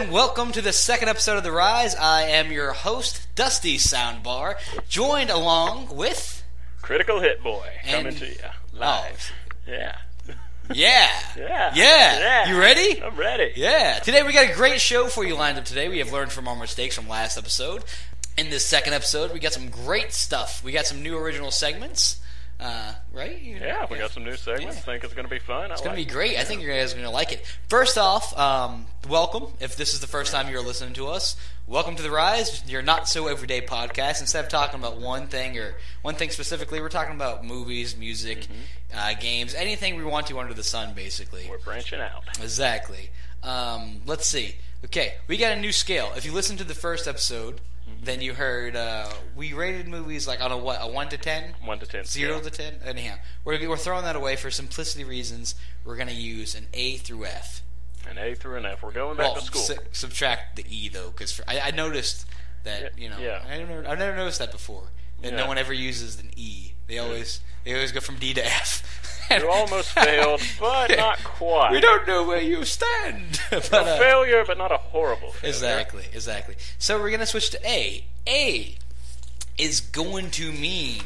and welcome to the second episode of The Rise. I am your host, Dusty Soundbar, joined along with... Critical Hit Boy, coming to you live. Yeah. Yeah. You ready? I'm ready. Yeah. Today we got a great show for you lined up today. We have learned from our mistakes from last episode. In this second episode, we got some great stuff. We got some new original segments. Right? Yeah, we got some new segments. Yeah. I think it's going to be fun. It's going to be great. I think you guys are going to like it. First off, welcome. If this is the first time you're listening to us, welcome to The Rise, your not-so-everyday podcast. Instead of talking about one thing specifically, we're talking about movies, music, games, anything we want to under the sun, basically. We're branching out. Exactly. Let's see. Okay, we got a new scale. If you listen to the first episode... Then you heard we rated movies like on a 1 to 10? 1 to 10. 0 to 10? Anyhow, we're throwing that away for simplicity reasons. We're going to use an A through F. An A through an F. We're going back to school. Subtract the E, though, because I noticed that, I've never noticed that before. That no one ever uses an E. They always go from D to F. You almost failed, but not quite. We don't know where you stand. But, a failure, but not a horrible failure. Exactly. So we're going to switch to A. A is going to mean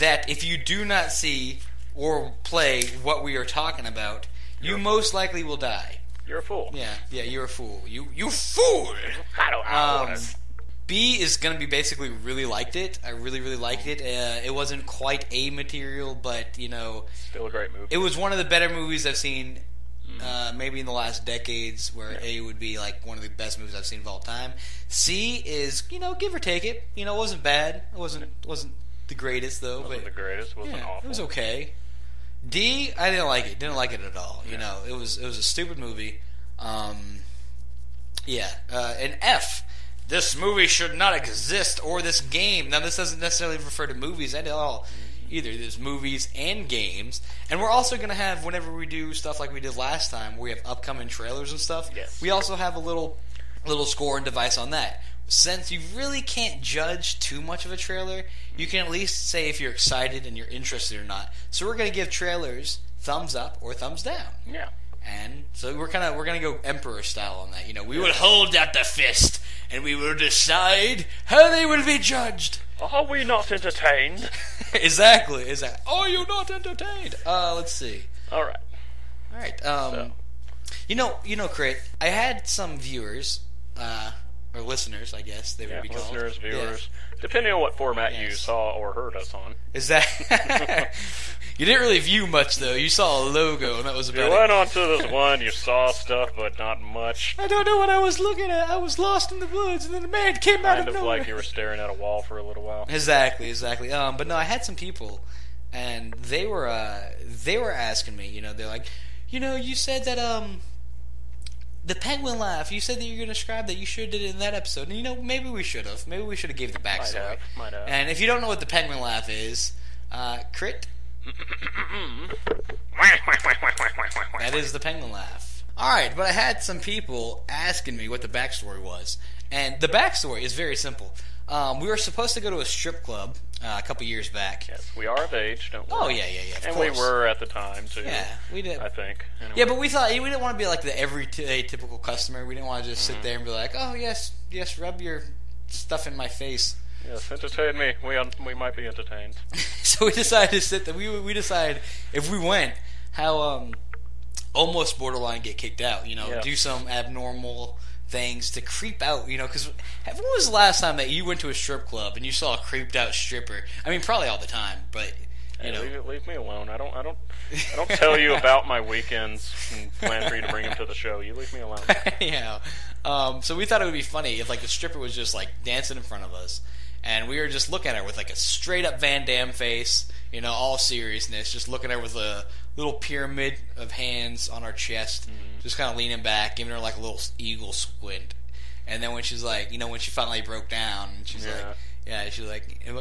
that if you do not see or play what we are talking about, you most likely will die. You're a fool. Yeah, you're a fool. You fool! B is going to be basically really liked it. I really liked it. It wasn't quite A material, but, still a great movie. It was one of the better movies I've seen maybe in the last decades, where A would be like one of the best movies I've seen of all time. C is, give or take it. It wasn't bad. It wasn't the greatest, though. Wasn't the greatest. It wasn't awful. It was okay. D, I didn't like it. Didn't like it at all. It was a stupid movie. And F, this movie should not exist, or this game. Now, this doesn't necessarily refer to movies at all. Either there's movies and games, and we're also going to have, whenever we do stuff like we did last time, where we have upcoming trailers and stuff. Yes. We also have a little score and device on that. Since you really can't judge too much of a trailer, you can at least say if you're excited and you're interested or not. So we're going to give trailers thumbs up or thumbs down. Yeah. And so we're gonna go Emperor style on that. We will hold out the fist and we will decide how they will be judged. Are we not entertained? Exactly. Are you not entertained? Let's see. All right. Crit, I had some viewers, or listeners, I guess they would be called. Listeners, viewers, depending on what format you saw or heard us on. Is that... You didn't really view much, though. You saw a logo, and that was about it. You went on to this one, you saw stuff, but not much. I don't know what I was looking at. I was lost in the woods, and then a man came out of nowhere. Kind of like you were staring at a wall for a little while. Exactly. But no, I had some people, and they were asking me, they're like, you said that, the penguin laugh, you said that you're going to describe that, you should have did it in that episode. And, maybe we should have. Maybe we should have gave the backstory. Might have. And if you don't know what the penguin laugh is, Crit... That is the penguin laugh. Alright, but I had some people asking me what the backstory was. And the backstory is very simple. We were supposed to go to a strip club a couple years back. Yes, we are of age, don't we? Oh, yeah, of course. We were at the time, too. Yeah, we did. I think. Anyway. Yeah, but we thought, we didn't want to be like the everyday typical customer. We didn't want to just sit there and be like, oh, yes, rub your stuff in my face. Yes, entertain me. We might be entertained. So we decided to sit there. We decided if we went, how almost borderline get kicked out. Do some abnormal things to creep out. Because when was the last time that you went to a strip club and you saw a creeped out stripper? I mean, probably all the time, but leave me alone. I don't tell you about my weekends and plan for you to bring them to the show. You leave me alone. Yeah. So we thought it would be funny if the stripper was just dancing in front of us. And we were just looking at her with a straight-up Van Damme face, all seriousness, just looking at her with a little pyramid of hands on our chest, just kind of leaning back, giving her a little eagle squint. And then when she's when she finally broke down, she's like,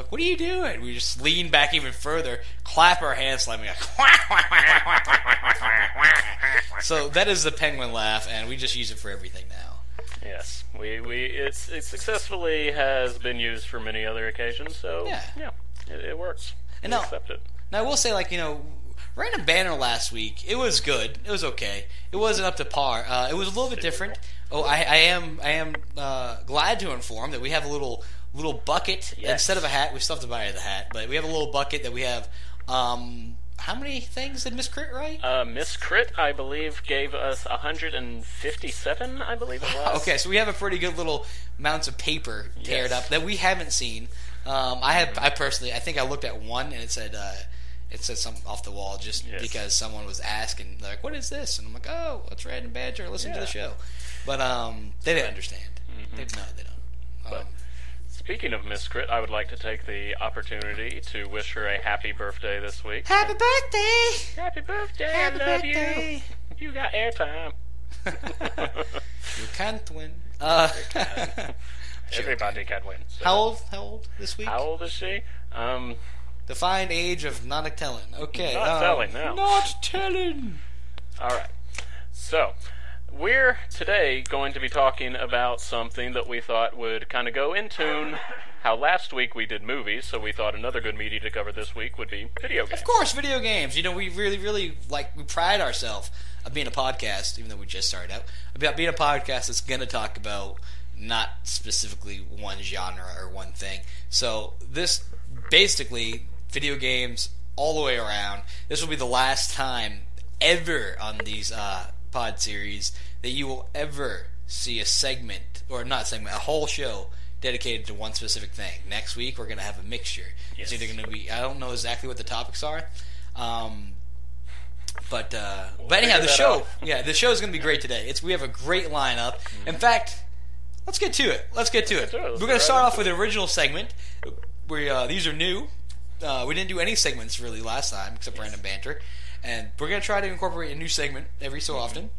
what are you doing? We just lean back even further, clap our hands, like, so that is the penguin laugh, and we just use it for everything now. Yes, it successfully has been used for many other occasions, so it works. And accept it. Now I will say, Random Banter last week, it was good. It was okay. It wasn't up to par. It was a little bit different. Oh, I am glad to inform that we have a little bucket instead of a hat. We still have to buy the hat, but we have a little bucket that we have. How many things did Miss Crit write? Miss Crit, I believe, gave us 157. I believe it was. Okay, so we have a pretty good little amounts of paper teared up that we haven't seen. I personally, I think I looked at one and it said something off the wall just because someone was asking, like, what is this? And I'm like, oh, it's Random Banter. Listen to the show. But they didn't understand. Mm-hmm. They don't. But speaking of Miss Crit, I would like to take the opportunity to wish her a happy birthday this week. Happy birthday! Happy birthday! Happy I love birthday! You. You got airtime. You can't win. Everybody can win. So. How old this week? How old is she? Defined age of not telling. Okay. Not telling now. Not telling. All right. So, we're today going to be talking about something that we thought would kind of go in tune. How last week we did movies, so we thought another good media to cover this week would be video games. Of course, video games. You know, we really we pride ourselves of being a podcast, even though we just started out, about being a podcast that's going to talk about not specifically one genre or one thing. So this, basically, video games all the way around. This will be the last time ever on these pod series that you will ever see a segment, or not a segment, a whole show dedicated to one specific thing. Next week, we're going to have a mixture. Yes. It's either going to be, I don't know exactly what the topics are, but anyhow, the show is going to be great today. We have a great lineup. Mm-hmm. In fact, let's get to it. We're going to start off with the original segment. These are new. We didn't do any segments really last time except Random Banter, and we're going to try to incorporate a new segment every so often.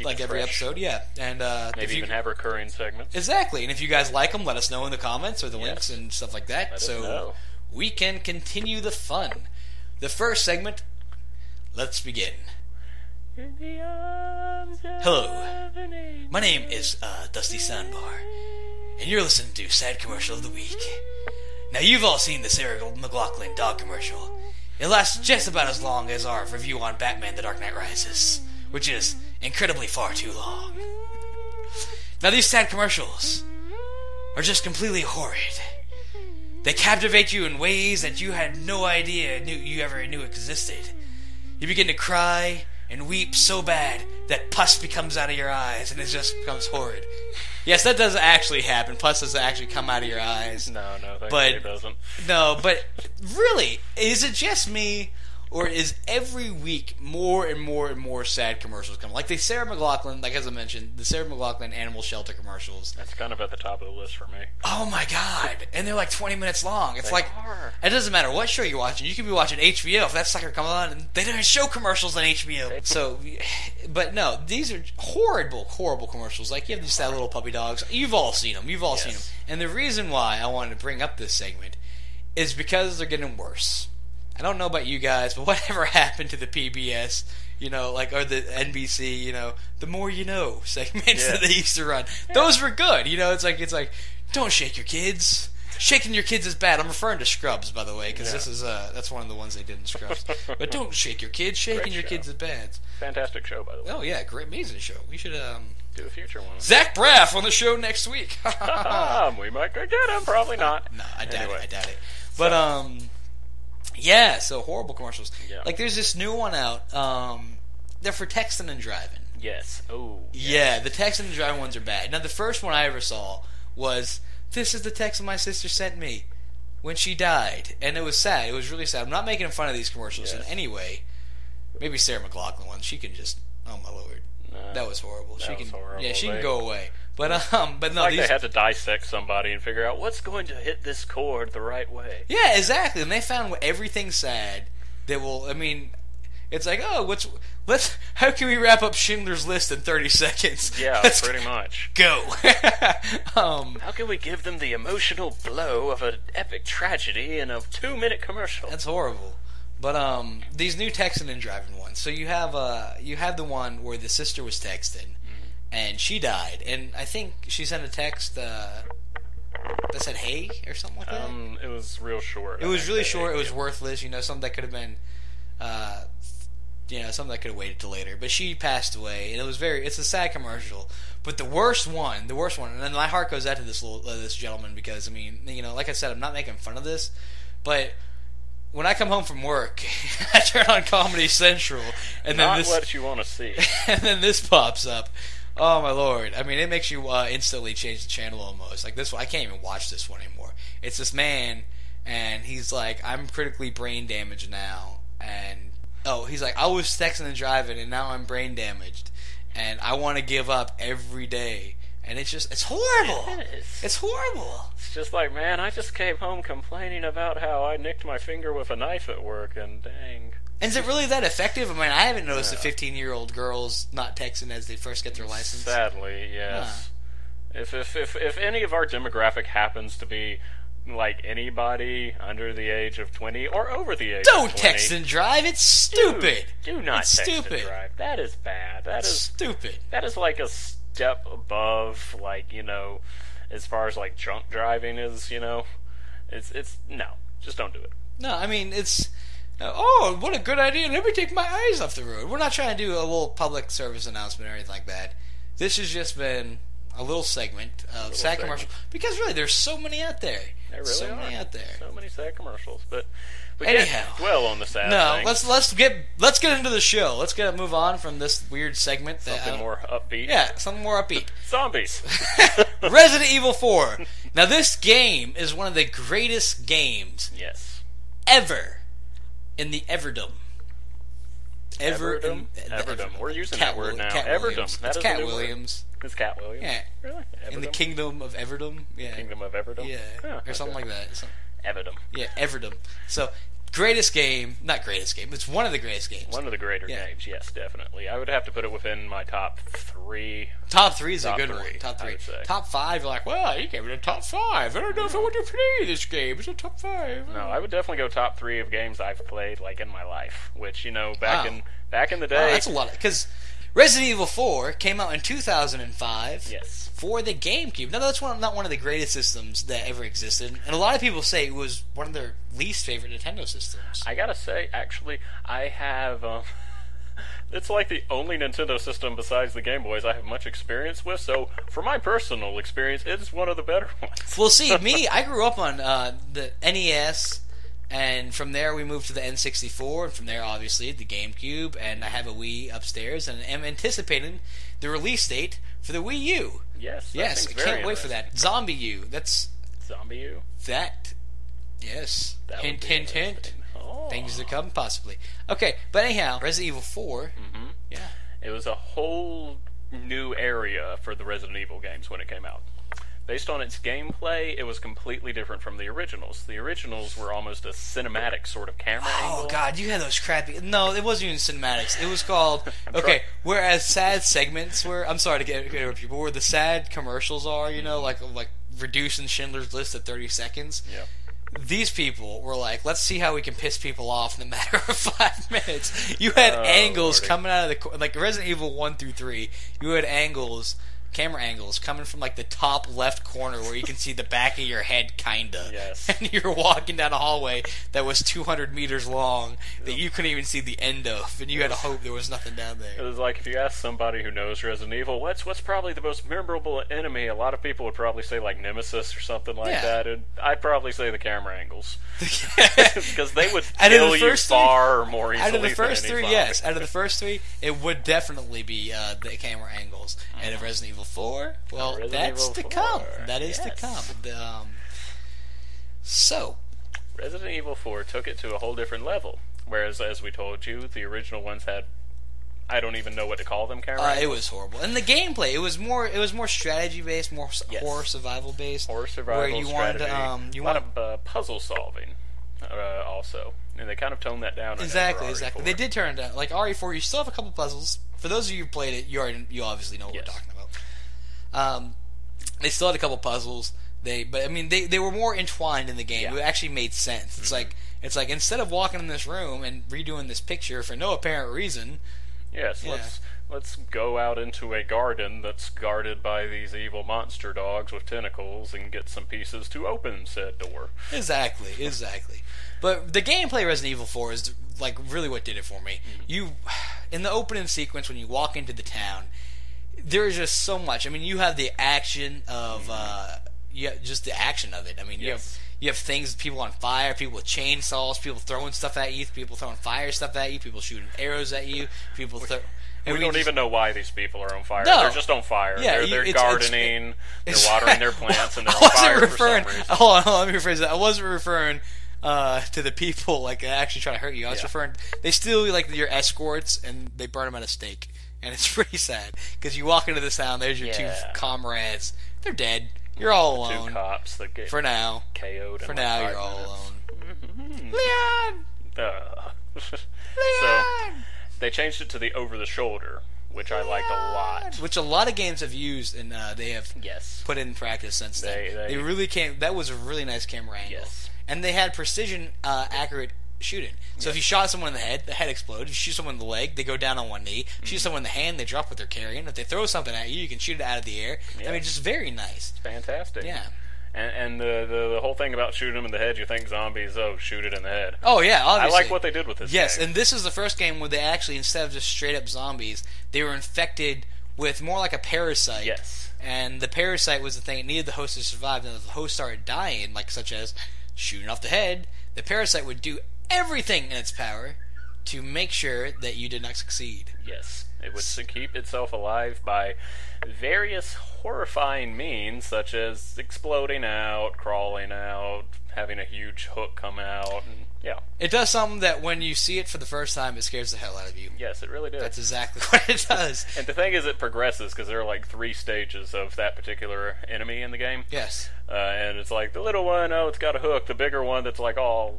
Like every episode, yeah. And maybe even have recurring segments. Exactly. And if you guys like them, let us know in the comments or the links and stuff like that. Let us know. We can continue the fun. The first segment, let's begin. Hello. My name is Dusty Soundbar, and you're listening to Sad Commercial of the Week. Now, you've all seen the Sarah McLachlan dog commercial. It lasts just about as long as our review on Batman The Dark Knight Rises, which is incredibly far too long. Now, these sad commercials are just completely horrid. They captivate you in ways that you had no idea you ever knew existed. You begin to cry and weep so bad that pus becomes out of your eyes and it just becomes horrid. Yes, that doesn't actually happen. Pus doesn't actually come out of your eyes. No, it doesn't. No, but really, is it just me, or is every week more and more and more sad commercials coming? Like the Sarah McLachlan, like as I mentioned, the Sarah McLachlan animal shelter commercials. That's kind of at the top of the list for me. Oh my god! And they're like 20 minutes long. It's they like are. It doesn't matter what show you're watching. You could be watching HBO if that sucker comes on, and they don't show commercials on HBO. So, but no, these are horrible commercials. Like you have these sad little puppy dogs. You've all seen them. Seen them. And the reason why I wanted to bring up this segment is because they're getting worse. I don't know about you guys, but whatever happened to the PBS, or the NBC, the more you know segments that they used to run. Those were good. It's like, don't shake your kids. Shaking your kids is bad. I'm referring to Scrubs, by the way, because this is that's one of the ones they did in Scrubs. But don't shake your kids. Shaking your kids is bad. Fantastic show, by the way. Oh yeah, great, amazing show. We should do a future one. Zach Braff on the show next week. We might go get him. Probably not. No, I doubt it. But yeah, so horrible commercials. Yeah. Like there's this new one out. They're for texting and driving. Yes. Oh. Yes. Yeah, the texting and driving ones are bad. Now the first one I ever saw was, "This is the text my sister sent me when she died," and it was sad. It was really sad. I'm not making fun of these commercials in any way. Maybe Sarah McLachlan one. She can just. Oh my lord, that was horrible. She can go away. But no, like they had to dissect somebody and figure out what's going to hit this chord the right way. Yeah, exactly. And they found everything sad that will. I mean, it's like, how can we wrap up Schindler's List in 30 seconds? Yeah, pretty much. Go. How can we give them the emotional blow of an epic tragedy in a 2-minute commercial? That's horrible. But these new texting and driving ones. So you have the one where the sister was texting. And she died, and I think she sent a text that said "Hey" or something like that. It was real short. It was really short. It was worthless. Something that could have been something that could have waited till later. But she passed away, and it's a sad commercial. But the worst one, and then my heart goes out to this gentleman because, I mean, like I said, I'm not making fun of this, but when I come home from work, I turn on Comedy Central, and then this, what you want to see, and then this pops up. Oh my lord! I mean, it makes you instantly change the channel almost. Like this one, I can't even watch this one anymore. It's this man, and he's like, "I'm critically brain damaged now," and he's like, "I was texting and driving, and now I'm brain damaged, and I want to give up every day." And it's horrible. It is. It's horrible. It's just like, man, I just came home complaining about how I nicked my finger with a knife at work, and dang. And is it really that effective? I mean, I haven't noticed the 15-year-old girls not texting as they first get their license. Sadly, yes. If any of our demographic happens to be like anybody under the age of 20 or over the age of 20... Don't text and drive. It's stupid. Do not text and drive. That is bad. That is stupid. That is like a step above, like, as far as like drunk driving is, it's no. Just don't do it. No, I mean, it's... Oh, what a good idea. Let me take my eyes off the road. We're not trying to do a little public service announcement or anything like that. This has just been a little segment of sad commercials. Because really, there's so many out there. There really are. Many out there. So many sad commercials. But we anyhow, can't dwell on the sad things. let's get into the show. Let's move on from this weird segment. Something more upbeat. Yeah, something more upbeat. Zombies. Resident Evil 4. Now, this game is one of the greatest games ever in the Everdom. Everdom? We're using that word now. Everdom. It's Cat Williams. It's Cat Williams? Yeah. Really? Everdom? In the Kingdom of Everdom? Yeah. Kingdom of Everdom? Yeah. Or something like that. Everdom. Yeah, Everdom. So, greatest game. Not greatest game. It's one of the greatest games. One of the greater games, yes, definitely. I would have to put it within my top 3. Top 3 is a good one. Top 3. I would say. Top 5, you're like, well, you gave it a top 5. I don't know if I want to play this game. It's a top 5. No, I would definitely go top 3 of games I've played, like, in my life. Which, back in the day... that's a lot. Because Resident Evil 4 came out in 2005. Yes. For the GameCube. Now, that's not one of the greatest systems that ever existed. And a lot of people say it was one of their least favorite Nintendo systems. I gotta say, actually, I have... it's like the only Nintendo system besides the Game Boys I have much experience with, so for my personal experience, it's one of the better ones. Well, see, I grew up on the NES, and from there we moved to the N64, and from there, obviously, the GameCube, and I have a Wii upstairs, and I'm anticipating the release date for the Wii U. Yes, I can't wait for that. Zombie U. That's... Zombie U? That. Yes. That hint, hint, hint. Oh. Things to come, possibly. Okay, but anyhow, Resident Evil 4. Mm-hmm. Yeah. It was a whole new area for the Resident Evil games when it came out. Based on its gameplay, it was completely different from the originals. The originals were almost a cinematic sort of camera angle. Oh, God, you had those crappy... No, it wasn't even cinematics. It was called... Okay, whereas sad segments were... I'm sorry to get over people, where the sad commercials are, like reducing Schindler's List at 30 seconds. Yeah. These people were like, let's see how we can piss people off in a matter of 5 minutes. You had angles coming out of the... Like, Resident Evil 1 through 3, you had camera angles coming from like the top left corner where you can see the back of your head, kinda. Yes. And you're walking down a hallway that was 200 meters long that you couldn't even see the end of, and you had to hope there was nothing down there. It was like if you ask somebody who knows Resident Evil, what's probably the most memorable enemy, a lot of people would probably say like Nemesis or something like that, and I'd probably say the camera angles. Because they would kill you far more easily. Out of the first than 3, any yes. Out of the first 3, it would definitely be the camera angles. And of Resident Evil 4, well, that's to come. That is to come. So, Resident Evil 4 took it to a whole different level. Whereas, as we told you, the original ones had, I don't even know what to call them, camera angles. It was horrible. And the gameplay, it was more strategy based, more horror survival based. Horror survival, where you strategy, wanted a lot of puzzle solving, also. And they kind of toned that down. Exactly. They did turn it down. Like RE4, you still have a couple puzzles. For those of you who played it, you obviously know what we're talking about. They still had a couple puzzles. They were more entwined in the game. It actually made sense. It's like instead of walking in this room and redoing this picture for no apparent reason. Yes, let's go out into a garden that's guarded by these evil monster dogs with tentacles and get some pieces to open said door. Exactly. But the gameplay of Resident Evil 4 is like really what did it for me. You, in the opening sequence when you walk into the town, there is just so much. I mean, you have the action of, just the action of it. I mean, you have things, people on fire, people with chainsaws, people throwing stuff at you, people throwing fire stuff at you, people shooting arrows at you, people throw. We don't even know why these people are on fire. No. They're just on fire. Yeah, they're gardening, they're watering their plants, and they're on fire for some reason. Hold on, let me rephrase that. I wasn't referring to the people like actually trying to hurt you. I was referring. They steal like your escorts and they burn them at a stake, and it's pretty sad because you walk into this town. There's your two comrades. They're dead. You're all alone. Two cops that get for now. KO'd. For now, you're all alone. Leon. So they changed it to the over-the-shoulder, which I liked a lot. Which a lot of games have used, and they have put in practice since then. They really came. That was a really nice camera angle. Yes. And they had precision, accurate shooting. So if you shot someone in the head explodes. If you shoot someone in the leg, they go down on one knee. If you shoot someone in the hand, they drop what they're carrying. If they throw something at you, you can shoot it out of the air. I mean, just very nice. It's fantastic. Yeah. And the whole thing about shooting them in the head, you think zombies, shoot it in the head. Oh, yeah, obviously. I like what they did with this Yes, game. and this is the first game where they actually, instead of just straight-up zombies, they were infected with more like a parasite. Yes. And the parasite was the thing. It needed the host to survive. And if the host started dying, like such as shooting off the head, the parasite would do everything in its power to make sure that you did not succeed. Yes. It would keep itself alive by various horrifying means, such as exploding out, crawling out, having a huge hook come out, and It does something that when you see it for the first time, it scares the hell out of you. Yes, it really does. That's exactly what it does. And the thing is, it progresses, because there are like 3 stages of that particular enemy in the game. Yes. And it's like, the little one, it's got a hook. The bigger one that's like, the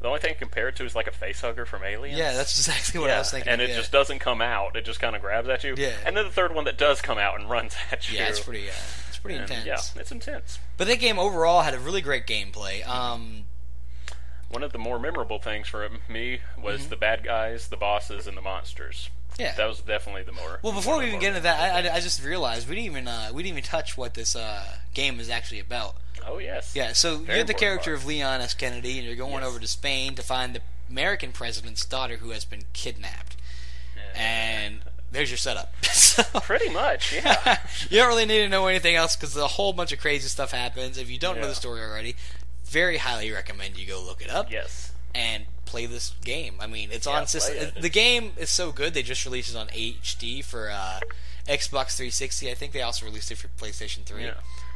only thing compared to is like a facehugger from Aliens. Yeah, that's exactly what I was thinking. And it just doesn't come out. It just kind of grabs at you. Yeah. And then the third one that does come out and runs at you. Yeah, it's pretty intense. Yeah, it's intense. But that game overall had a really great gameplay. One of the more memorable things for me was the bad guys, the bosses, and the monsters. Yeah, that was definitely the more. Well, before we even get into that, I just realized we didn't even touch what this game is actually about. Oh yes. Yeah. So you have the character of Leon S. Kennedy, and you're going over to Spain to find the American president's daughter who has been kidnapped. And there's your setup. Pretty much, yeah. You don't really need to know anything else because a whole bunch of crazy stuff happens. If you don't know the story already, very highly recommend you go look it up. Yes. And play this game. I mean, it's on system. The game is so good. They just released it on HD for Xbox 360. I think they also released it for PlayStation 3. Yeah.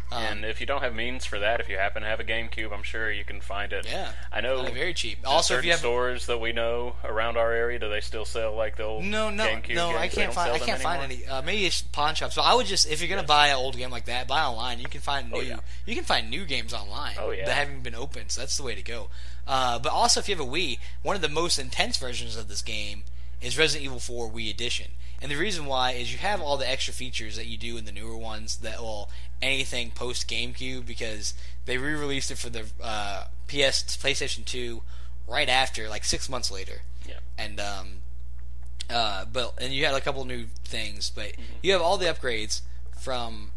And if you don't have means for that, if you happen to have a GameCube, I'm sure you can find it. Yeah, I know. Very cheap. Also, if you have stores that we know around our area, do they still sell like the old GameCube games? I can't find any. Maybe it's pawn shops. So I would just, if you're gonna buy an old game like that, buy online. You can find you can find new games online that haven't been opened. So that's the way to go. But also, if you have a Wii, one of the most intense versions of this game is Resident Evil 4 Wii Edition. And the reason why is you have all the extra features that you do in the newer ones that will anything post GameCube, because they re-released it for the PlayStation 2 right after, like 6 months later. Yeah. And you had a couple new things, but you have all the upgrades from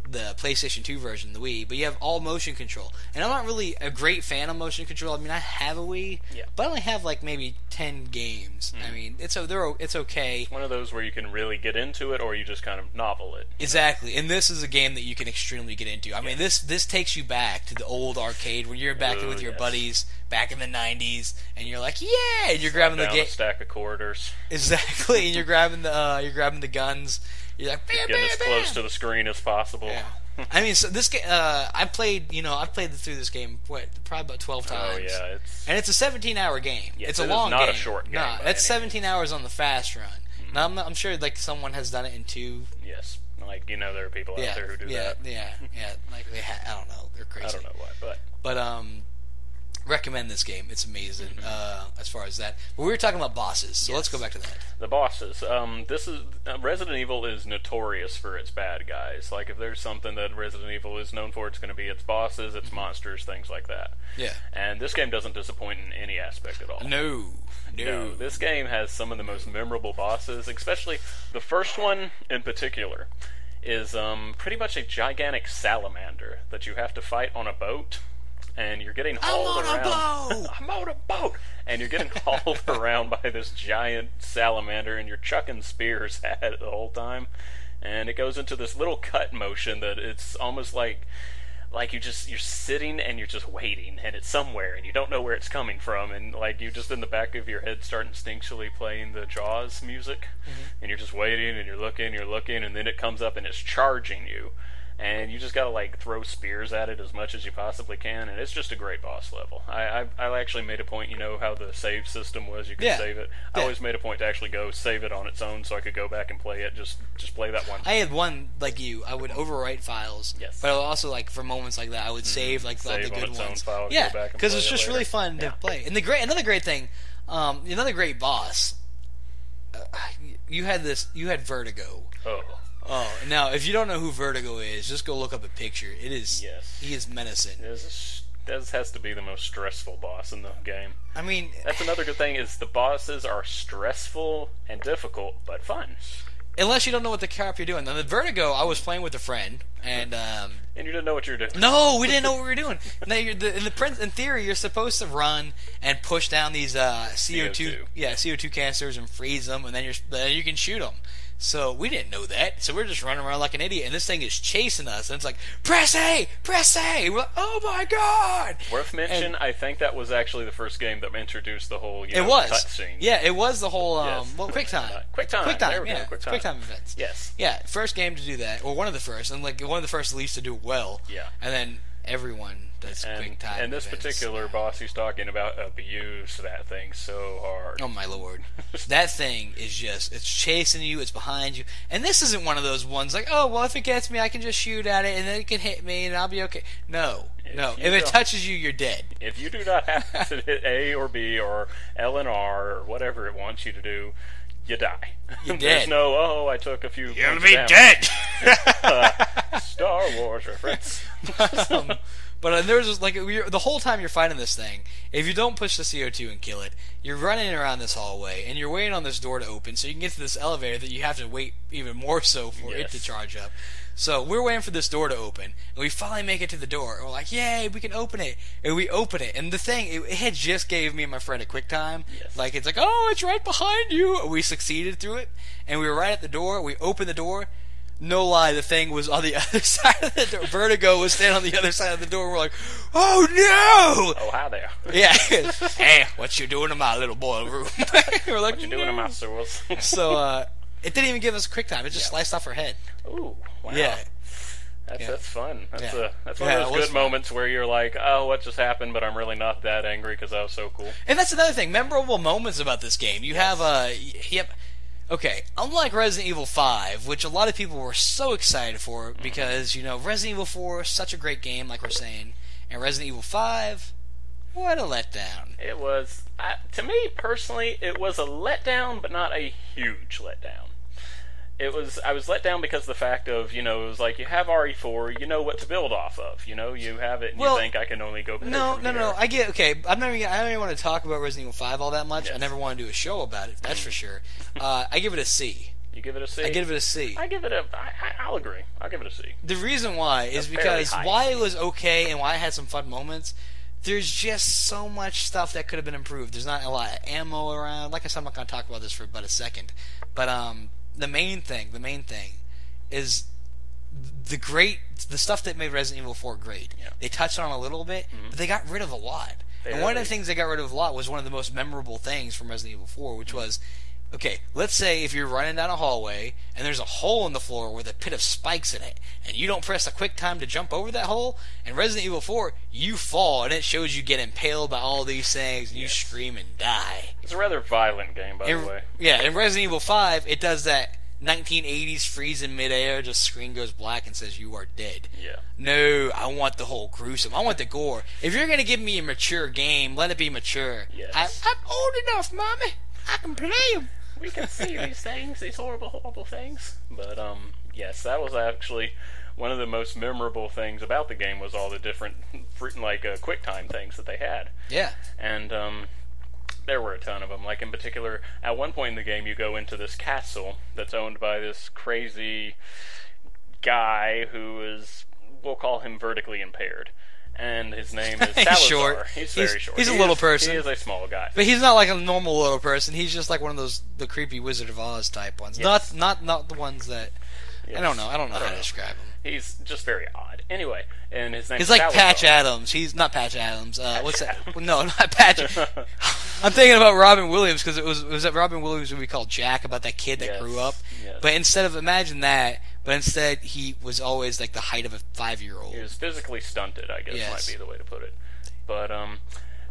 the PlayStation 2 version, the Wii, but you have all motion control. And I'm not really a great fan of motion control. I mean, I have a Wii, but I only have like maybe 10 games. I mean, it's okay. It's one of those where you can really get into it, or you just kind of novel it. Exactly, and this is a game that you can extremely get into. I mean, this takes you back to the old arcade when you're back with your buddies back in the 90s, and you're like, yeah, and you're grabbing the game, a stack of quarters. Exactly, and you're grabbing the guns. You're like, bam, getting as close to the screen as possible. Yeah. I mean, so this game, I've played through this game probably about 12 times. Oh yeah, and it's a 17-hour game. Yes, it's a long game. Not a short game. No, it's 17 hours on the fast run. Now I'm sure like someone has done it in 2. Yes, like there are people out there who do that. Yeah. Like I don't know, they're crazy. I don't know why, but recommend this game. It's amazing as far as that. But we were talking about bosses, so let's go back to that. The bosses. This is Resident Evil is notorious for its bad guys. Like, if there's something that Resident Evil is known for, it's going to be its bosses, its monsters, things like that. Yeah. And this game doesn't disappoint in any aspect at all. No. This game has some of the most memorable bosses, especially the first one in particular is pretty much a gigantic salamander that you have to fight on a boat. And you're getting hauled around. I'm on a boat! And you're getting hauled around by this giant salamander, and you're chucking spears at it the whole time. And it goes into this little cut motion that it's almost like you're sitting and you're just waiting, and it's somewhere, and you don't know where it's coming from, and like you just in the back of your head start instinctually playing the Jaws music, and you're just waiting, and you're looking, and then it comes up and it's charging you. And you just gotta like throw spears at it as much as you possibly can, and it's just a great boss level. I actually made a point, you know how the save system was, you could save it. I always made a point to actually go save it on its own so I could go back and play it, just play that one. I had one like you. I would overwrite files, but also like for moments like that, I would save like all the good ones. Yeah, because it's just really fun to play. And another great thing, another great boss. You had Vertigo. Oh, now if you don't know who Vertigo is, just go look up a picture. It is. Yes. He is menacing. This has to be the most stressful boss in the game. I mean, that's another good thing is the bosses are stressful and difficult, but fun. Unless you don't know what the crap you're doing. Now, the Vertigo, I was playing with a friend, and you didn't know what you were doing. No, we didn't know what we were doing. Now, in theory, you're supposed to run and push down these CO2 canisters and freeze them, and then you can shoot them. So we didn't know that. So we're just running around like an idiot, and this thing is chasing us. And it's like, press A, press A. We're like, oh my god! Worth mention, I think that was actually the first game that introduced the whole cutscene. Yeah, it was the whole QuickTime. QuickTime events. Yes. Yeah, first game to do that, or one of the first, and like one of the first at least to do it well. Yeah. And then everyone does QuickTime. And this particular boss he's talking about abused that thing so hard. Oh my lord. That thing is it's chasing you, it's behind you. And this isn't one of those ones like, oh, well, if it gets me, I can just shoot at it, and then it can hit me, and I'll be okay. No. If it touches you, you're dead. If you do not have to hit A or B or L and R or whatever it wants you to do, you die. You're There's dead. no, I took a few You'll be dead! Star Wars reference. But there's just, like, the whole time you're fighting this thing, if you don't push the CO2 and kill it, you're running around this hallway, and you're waiting on this door to open, so you can get to this elevator that you have to wait even more so for it to charge up. So we're waiting for this door to open, and we finally make it to the door, and we're like, yay, we can open it. And we open it, and the thing, it had just gave me and my friend a quick time. Yes. Like, it's like, oh, it's right behind you. And we succeeded through it, and we were right at the door. We opened the door. No lie, the thing was on the other side of the door. Vertigo was standing on the other side of the door. We're like, oh no! Oh, hi there. Yeah. Hey, what you doing in my little boy room? We're like, what you doing in my sewers? So, it didn't even give us a quick time. It just sliced off her head. Ooh, wow. Yeah. That's fun. That's one of those good moments where you're like, oh, what just happened? But I'm really not that angry because that was so cool. And that's another thing. Memorable moments about this game. You have okay, unlike Resident Evil 5, which a lot of people were so excited for because, Resident Evil 4 is such a great game, like we're saying, and Resident Evil 5, what a letdown. It was, to me personally, it was a letdown, but not a huge letdown. I was let down because of the fact of, it was like, you have RE4, you know what to build off of, you have it, and you think I can only go better from here. No, I get, okay, I don't even want to talk about Resident Evil 5 all that much, I never want to do a show about it, that's for sure. I give it a C. You give it a C? I give it a C. I'll agree. I'll give it a C. The reason why is because while it was okay and while it had some fun moments, there's just so much stuff that could have been improved. There's not a lot of ammo around. Like I said, I'm not going to talk about this for but a second. But, the main thing is the stuff that made Resident Evil 4 great. Yeah. They touched on a little bit, but they got rid of a lot. One of the things they got rid of a lot was one of the most memorable things from Resident Evil 4, which was, okay, let's say if you're running down a hallway and there's a hole in the floor with a pit of spikes in it, and you don't press a quick time to jump over that hole, in Resident Evil 4, you fall, and it shows you get impaled by all these things, and you scream and die. It's a rather violent game, by the way. Yeah, in Resident Evil 5, it does that 1980s freeze in midair, just screen goes black and says you are dead. Yeah. No, I want the whole gruesome. I want the gore. If you're going to give me a mature game, let it be mature. Yes. I'm old enough, Mommy. I can play them. We can see these things, these horrible, horrible things. But, yes, that was actually one of the most memorable things about the game was all the different, QuickTime things that they had. Yeah. And, there were a ton of them. Like, in particular, at one point in the game, you go into this castle that's owned by this crazy guy who is, we'll call him vertically impaired. And his name is Salazar. He's short. He's very short. He's a little person. He is a small guy. But he's not like a normal little person. He's just like one of those, the creepy Wizard of Oz type ones. Yes. Not the ones that... Yes. I don't know how to describe him. He's just very odd. Anyway, and his name He's is like Salazar. Patch Adams. He's not Patch Adams. What's that? Adams. No, not Patch. I'm thinking about Robin Williams because it was that Robin Williams movie called Jack about that kid that grew up. Yes. But instead of imagine that, but instead he was always like the height of a 5-year-old. He was physically stunted, I guess might be the way to put it. But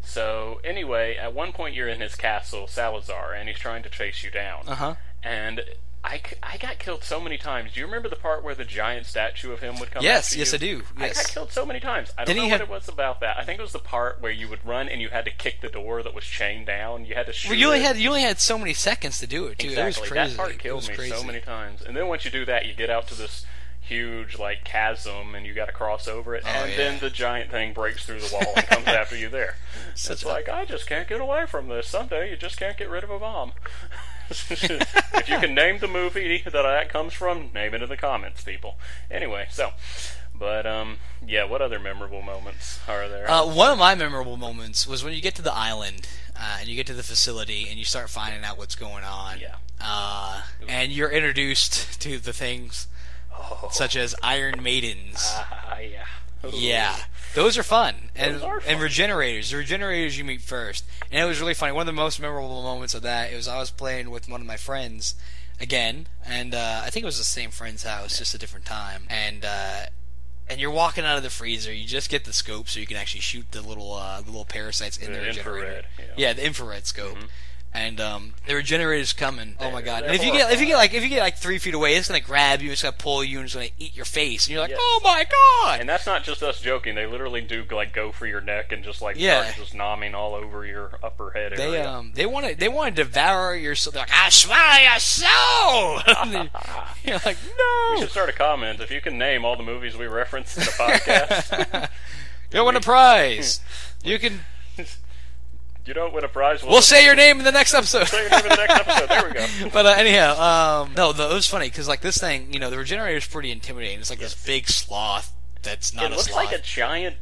so anyway, at one point you're in his castle, Salazar, and he's trying to chase you down. And I got killed so many times. Do you remember the part where the giant statue of him would come after you? Yes, I do. Yes. I got killed so many times. I don't know what it was about that. I think it was the part where you would run and you had to kick the door that was chained down. You had to shoot you only had so many seconds to do it, too. Exactly. It was crazy. That part killed me so many times. And then once you do that, you get out to this huge chasm and you got to cross over it, then the giant thing breaks through the wall and comes after you there. It's like, I just can't get away from this. Someday you just can't get rid of a bomb. If you can name the movie that comes from, name it in the comments, people. Anyway, but what other memorable moments are there? One of my memorable moments was when you get to the island and you get to the facility and you start finding out what's going on. Yeah. And you're introduced to the things such as Iron Maidens. Yeah. Yeah. Those are fun. And fun. regenerators. The regenerators you meet first. And it was really funny. One of the most memorable moments of that, it was I was playing with one of my friends again, and I think it was the same friend's house, just a different time. And you're walking out of the freezer. You just get the scope so you can actually shoot the little parasites in the regenerator. Infrared, yeah, the infrared scope. Mm-hmm. And the regenerator's coming. Oh my god! And if you get like 3 feet away, it's gonna grab you, it's gonna pull you, and it's gonna eat your face. And you're like, oh my god! And that's not just us joking. They literally do go for your neck and just start just nomming all over your upper head area. They want to devour your soul. They're like, I smell your soul. You're like, no. We should start a comment if you can name all the movies we reference in the podcast. You win a prize. You can. You don't win a prize. We'll say your name in the next episode. Say your name in the next episode. There we go. But anyhow, no, it was funny because this thing, the regenerator's pretty intimidating. It's like this big sloth that's not a sloth. It looks like a giant,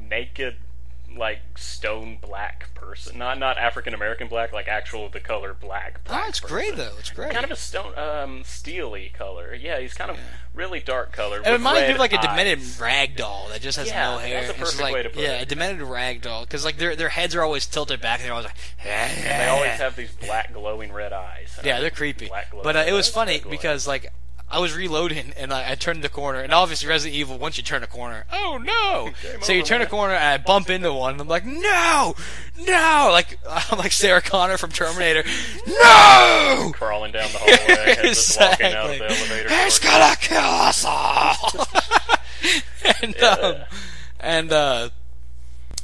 naked, stone black person. Not African American black, actual the color black. It's great though. It's great. Kind of a stone, steely color. Yeah, he's kind of really dark color. It reminds me of a demented rag doll that just has no hair. That's a perfect way to put it. Yeah, a demented rag doll because their heads are always tilted back and they're always like. And they always have these black glowing red eyes. Yeah, they're creepy. But it was funny because I was reloading and I turned the corner, and obviously Resident Evil, once you turn a corner, oh no! So you turn a corner and I bump into one, and I'm like, no! I'm like Sarah Connor from Terminator, no! Crawling down the hallway, just walking out of the elevator. It's gonna kill us all!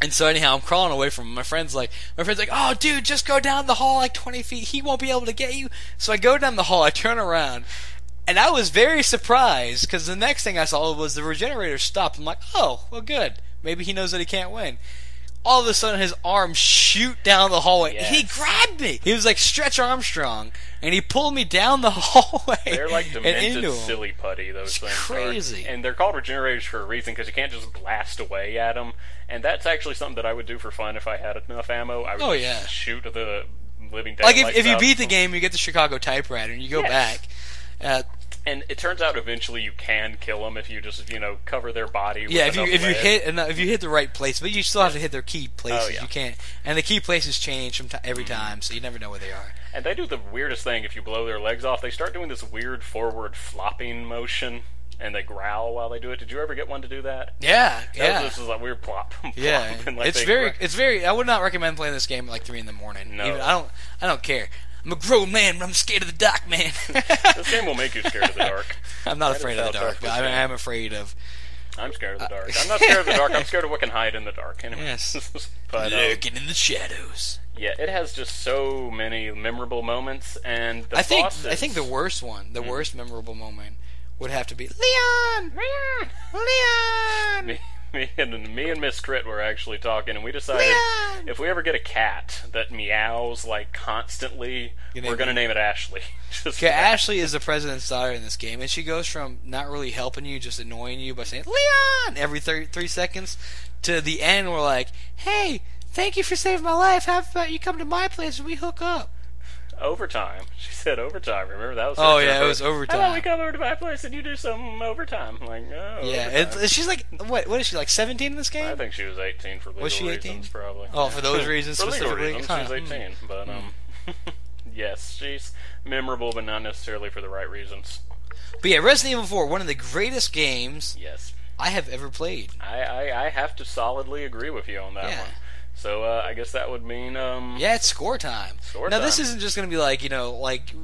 And so anyhow, I'm crawling away from him. My friend's like, oh dude, just go down the hall 20 feet. He won't be able to get you. So I go down the hall. I turn around, and I was very surprised because the next thing I saw was the regenerator stopped. I'm like, oh, well, good. Maybe he knows that he can't win. All of a sudden, his arms shoot down the hallway. Yes. He grabbed me. He was like Stretch Armstrong, and he pulled me down the hallway. They're like demented silly putty, those things. Crazy. And they're called regenerators for a reason because you can't just blast away at them. And that's actually something that I would do for fun if I had enough ammo. I would just shoot the living daylights if you beat the game, you get the Chicago typewriter, and you go back. And it turns out eventually you can kill them if you just cover their body. With if you hit the right place, but you still have to hit their key places. Oh, yeah. You can't, and the key places change from every time, so you never know where they are. And they do the weirdest thing. If you blow their legs off, they start doing this weird forward flopping motion, and they growl while they do it. Did you ever get one to do that? Yeah. This is like weird plop. Yeah, it's very. I would not recommend playing this game at 3 a.m. No, I don't care. I'm a grown man, but I'm scared of the dark, man. This game will make you scared of the dark. I'm not afraid of the dark, but I am afraid of... I'm scared of the dark. I'm not scared of the dark. I'm scared of what can hide in the dark. Anyway. Yes. But, lurking in the shadows. Yeah, it has just so many memorable moments, and the bosses... I think the worst one, the worst memorable moment, would have to be Leon! Leon! Me and Miss Crit were actually talking, and we decided Leon! If we ever get a cat that meows like constantly, we're going to name it Ashley. Okay, Ashley is the president's daughter in this game, and she goes from not really helping you, just annoying you by saying Leon every 3 seconds, to the end we're like, hey, thank you for saving my life. How about you come to my place and we hook up? Overtime. She said overtime. Remember that was? Oh yeah, it was overtime. How about we come over to my place and you do some overtime? I'm like, no. Yeah, she's like, what is she, like 17 in this game? I think she was 18 for legal was she 18? reasons, probably. Oh, for those reasons for specifically. Legal reasons, she was 18. But yes, she's memorable, but not necessarily for the right reasons. But yeah, Resident Evil 4, one of the greatest games I have ever played. I have to solidly agree with you on that one. So I guess that would mean it's score time. Now this isn't just going to be like, like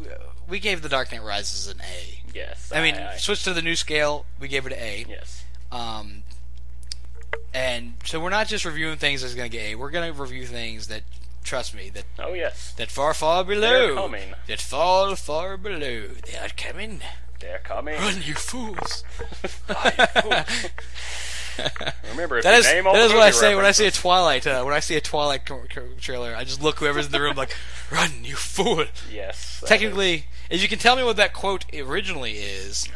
we gave The Dark Knight Rises an A. Yes. I mean, switch to the new scale, we gave it an A. Yes. And so we're not just reviewing things that's going to get A. We're going to review things that, trust me, that that far, far below. They're coming. That far, far below. They are coming. They're coming. Run, you fools. Remember, if that you name all that the is what I say when I see a references. Twilight. When I see a Twilight trailer, I just look whoever's in the room like, "Run, you fool!" Yes. Technically, if you can tell me what that quote originally is,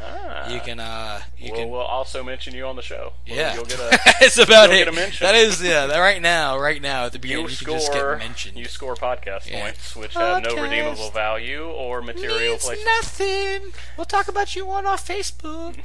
you can. We'll also mention you on the show. You'll get a. It's about you'll it. Get a mention. That is right now at the beginning. You can just get mentioned. You score podcast points, which have no redeemable value or material placement. Nothing. We'll talk about you on our Facebook.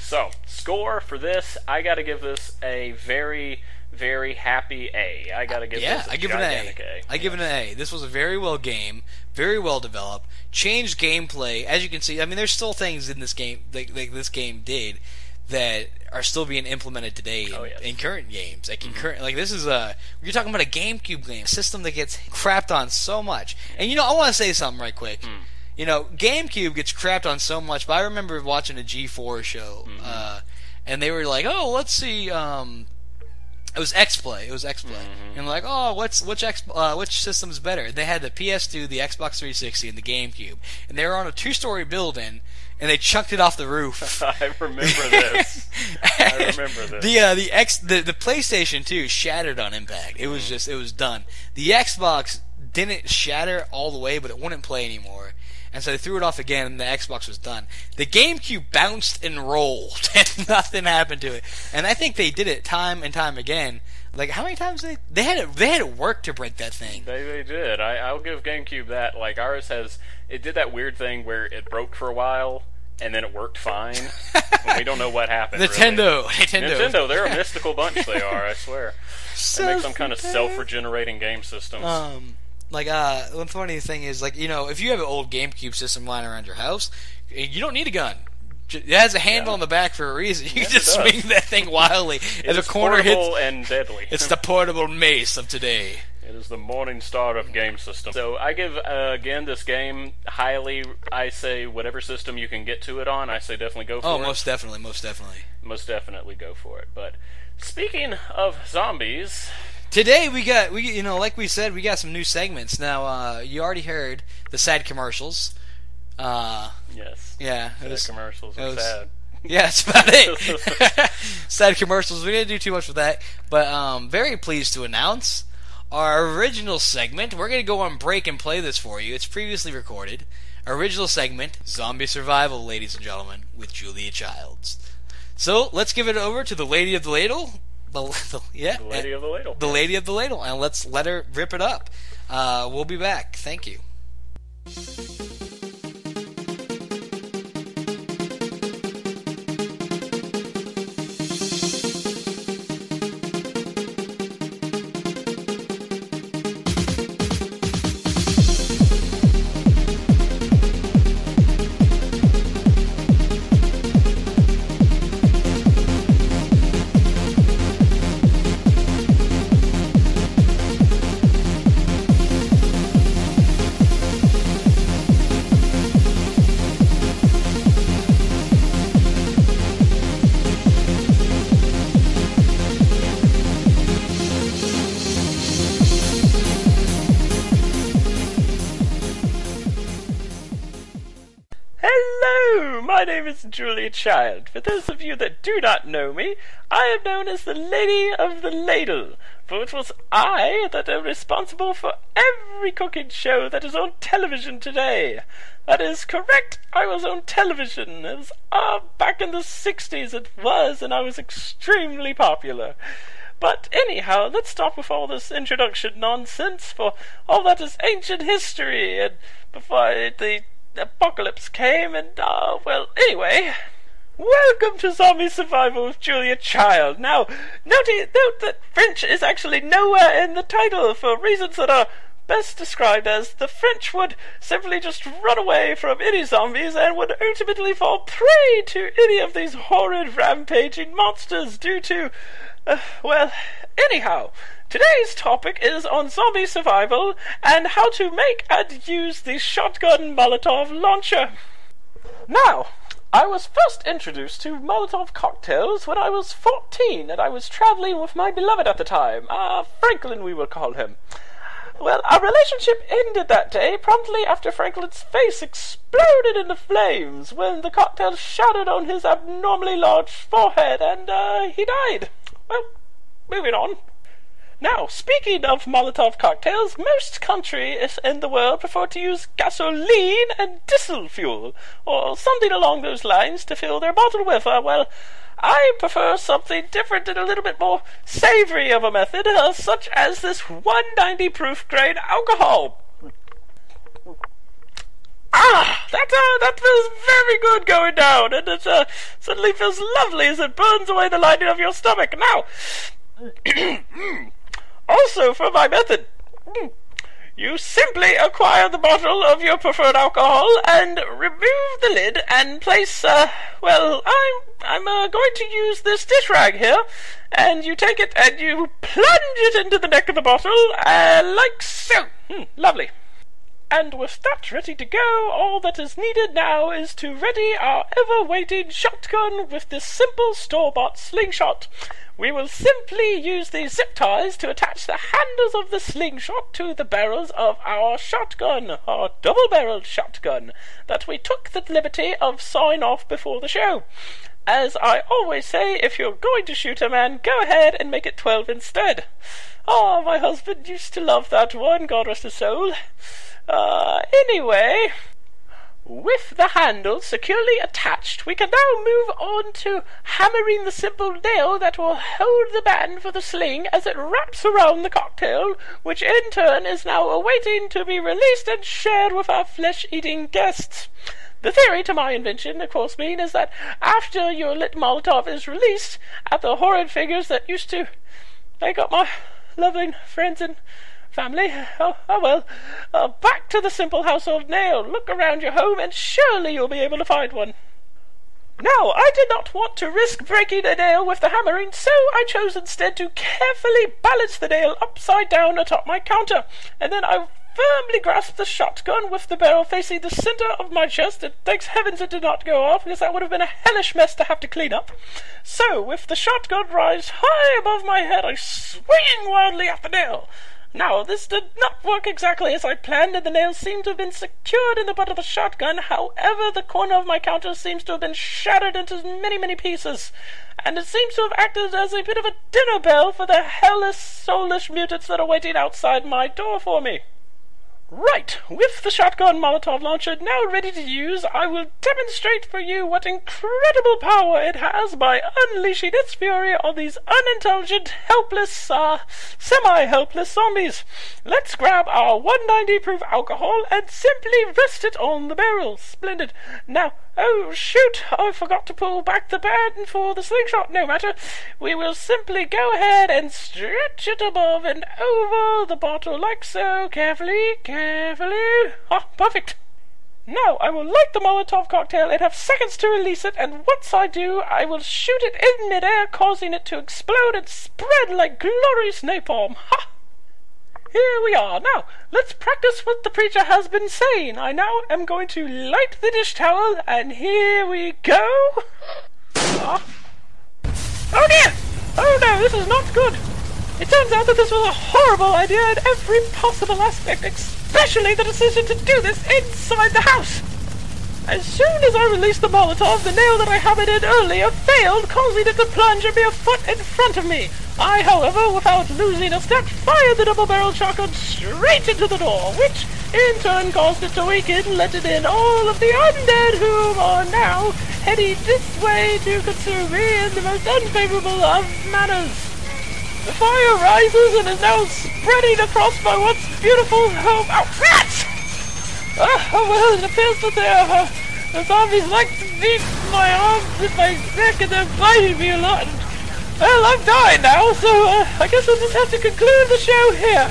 So, score for this. I got to give this a very, very happy A. I got to give this a gigantic A. I give it an A. This was a very well game, very well developed, changed gameplay. As you can see, I mean, there's still things in this game like this game did that are still being implemented today in current games. Like like this is you're talking about a GameCube game, a system that gets crapped on so much. And I want to say something right quick. GameCube gets crapped on so much, but I remember watching a G4 show. And they were like, "Oh, let's see." It was X-Play. And like, "Oh, which system's better?" And they had the PS2, the Xbox 360, and the GameCube. And they were on a 2-story building, and they chucked it off the roof. I remember this. The PlayStation 2 shattered on impact. It was it was done. The Xbox didn't shatter all the way, but it wouldn't play anymore. And so they threw it off again, and the Xbox was done. The GameCube bounced and rolled, and nothing happened to it. And I think they did it time and time again. Like, how many times they had to work to break that thing? They did. I'll give GameCube that. Like, ours it did that weird thing where it broke for a while, and then it worked fine. And we don't know what happened. Nintendo, they're a mystical bunch. They are, I swear. They make some kind of self-regenerating game systems. One funny thing is, if you have an old GameCube system lying around your house, you don't need a gun. It has a handle on the back for a reason. You can just swing that thing wildly. It is portable and deadly. It's the portable mace of today. It is the morning star of game systems. So I give, again, this game highly, I say whatever system you can get to it on, I say definitely go for it. Oh, most definitely. Most definitely go for it. But speaking of zombies... Today like we said, we got some new segments. Now, you already heard the sad commercials. Yes. Yeah. Commercials are sad. Yeah, that's about it. Sad commercials. We didn't do too much with that, but very pleased to announce our original segment. We're going to go on break and play this for you. It's previously recorded. Original segment, Zombie Survival, ladies and gentlemen, with Julia Childs. So, let's give it over to the Lady of the Ladle. The Lady of the Ladle. The Lady of the Ladle, and let's let her rip it up. We'll be back. Thank you. my name is Julia Child. For those of you that do not know me, I am known as the Lady of the Ladle, for it was I that am responsible for every cooking show that is on television today. That is correct, I was on television. It was back in the 60s it was, and I was extremely popular. But anyhow, let's stop with all this introduction nonsense, for all that is ancient history, and before the apocalypse came, and, well, anyway, welcome to Zombie Survival with Julia Child. Now, note that French is actually nowhere in the title, for reasons that are best described as the French would simply just run away from any zombies and would ultimately fall prey to any of these horrid rampaging monsters due to, well, anyhow, today's topic is on zombie survival and how to make and use the shotgun Molotov launcher. Now, I was first introduced to Molotov cocktails when I was 14 and I was travelling with my beloved at the time, Franklin we will call him. Well, our relationship ended that day promptly after Franklin's face exploded into flames when the cocktail shattered on his abnormally large forehead and he died. Well, moving on. Now, speaking of Molotov cocktails, most countries in the world prefer to use gasoline and diesel fuel, or something along those lines to fill their bottle with. Well, I prefer something different and a little bit more savory of a method, such as this 190 proof grade alcohol. That feels very good going down, and it suddenly feels lovely as it burns away the lining of your stomach. Now, also for my method, you simply acquire the bottle of your preferred alcohol and remove the lid and place, well, I'm going to use this dish rag here, and you take it and you plunge it into the neck of the bottle, like so. Lovely. And with that ready to go, all that is needed now is to ready our ever-waiting shotgun with this simple store-bought slingshot. We will simply use these zip ties to attach the handles of the slingshot to the barrels of our shotgun, our double-barreled shotgun, that we took the liberty of sawing off before the show. As I always say, if you're going to shoot a man, go ahead and make it 12 instead. My husband used to love that one, God rest his soul. Anyway, with the handle securely attached, we can now move on to hammering the simple nail that will hold the band for the sling as it wraps around the cocktail, which in turn is now awaiting to be released and shared with our flesh-eating guests. The theory to my invention, of course, is that after your lit Molotov is released at the horrid figures that used to make up my loving friends and family, back to the simple household nail. Look around your home and surely you'll be able to find one. Now, I did not want to risk breaking a nail with the hammering, so I chose instead to carefully balance the nail upside down atop my counter, and then I firmly grasped the shotgun with the barrel facing the center of my chest, and thanks heavens it did not go off, because that would have been a hellish mess to have to clean up. So, with the shotgun raised high above my head, I swing wildly at the nail. Now, this did not work exactly as I planned, and the nails seemed to have been secured in the butt of the shotgun. However, the corner of my counter seems to have been shattered into many, many pieces, and it seems to have acted as a bit of a dinner bell for the hellish, soulless mutants that are waiting outside my door for me. Right, with the shotgun Molotov launcher now ready to use, I will demonstrate for you what incredible power it has by unleashing its fury on these unintelligent, helpless, semi-helpless zombies. Let's grab our 190 proof alcohol and simply rest it on the barrel. Splendid. Now, oh shoot, I forgot to pull back the band for the slingshot. No matter, we will simply go ahead and stretch it above and over the bottle like so, carefully. Perfect. Now I will light the Molotov cocktail and have seconds to release it, and once I do, I will shoot it in midair, causing it to explode and spread like glorious napalm. Ha! Here we are. Now, let's practice what the preacher has been saying. I now am going to light the dish towel, and here we go. Oh dear! Oh no, this is not good. It turns out that this was a horrible idea in every possible aspect, especially the decision to do this inside the house. As soon as I released the Molotov, the nail that I hammered in earlier failed, causing it to plunge a mere foot in front of me. I, however, without losing a step, fired the double-barreled shotgun straight into the door, which in turn caused it to weaken, letting in all of the undead whom are now heading this way to consume me in the most unfavorable of manners. The fire rises and is now spreading across my once beautiful home. Oh, rats! Well, it appears that the zombies like to beat my arms and my neck, and they're biting me a lot. Well, I'm dying now, so I guess we'll just have to conclude the show here.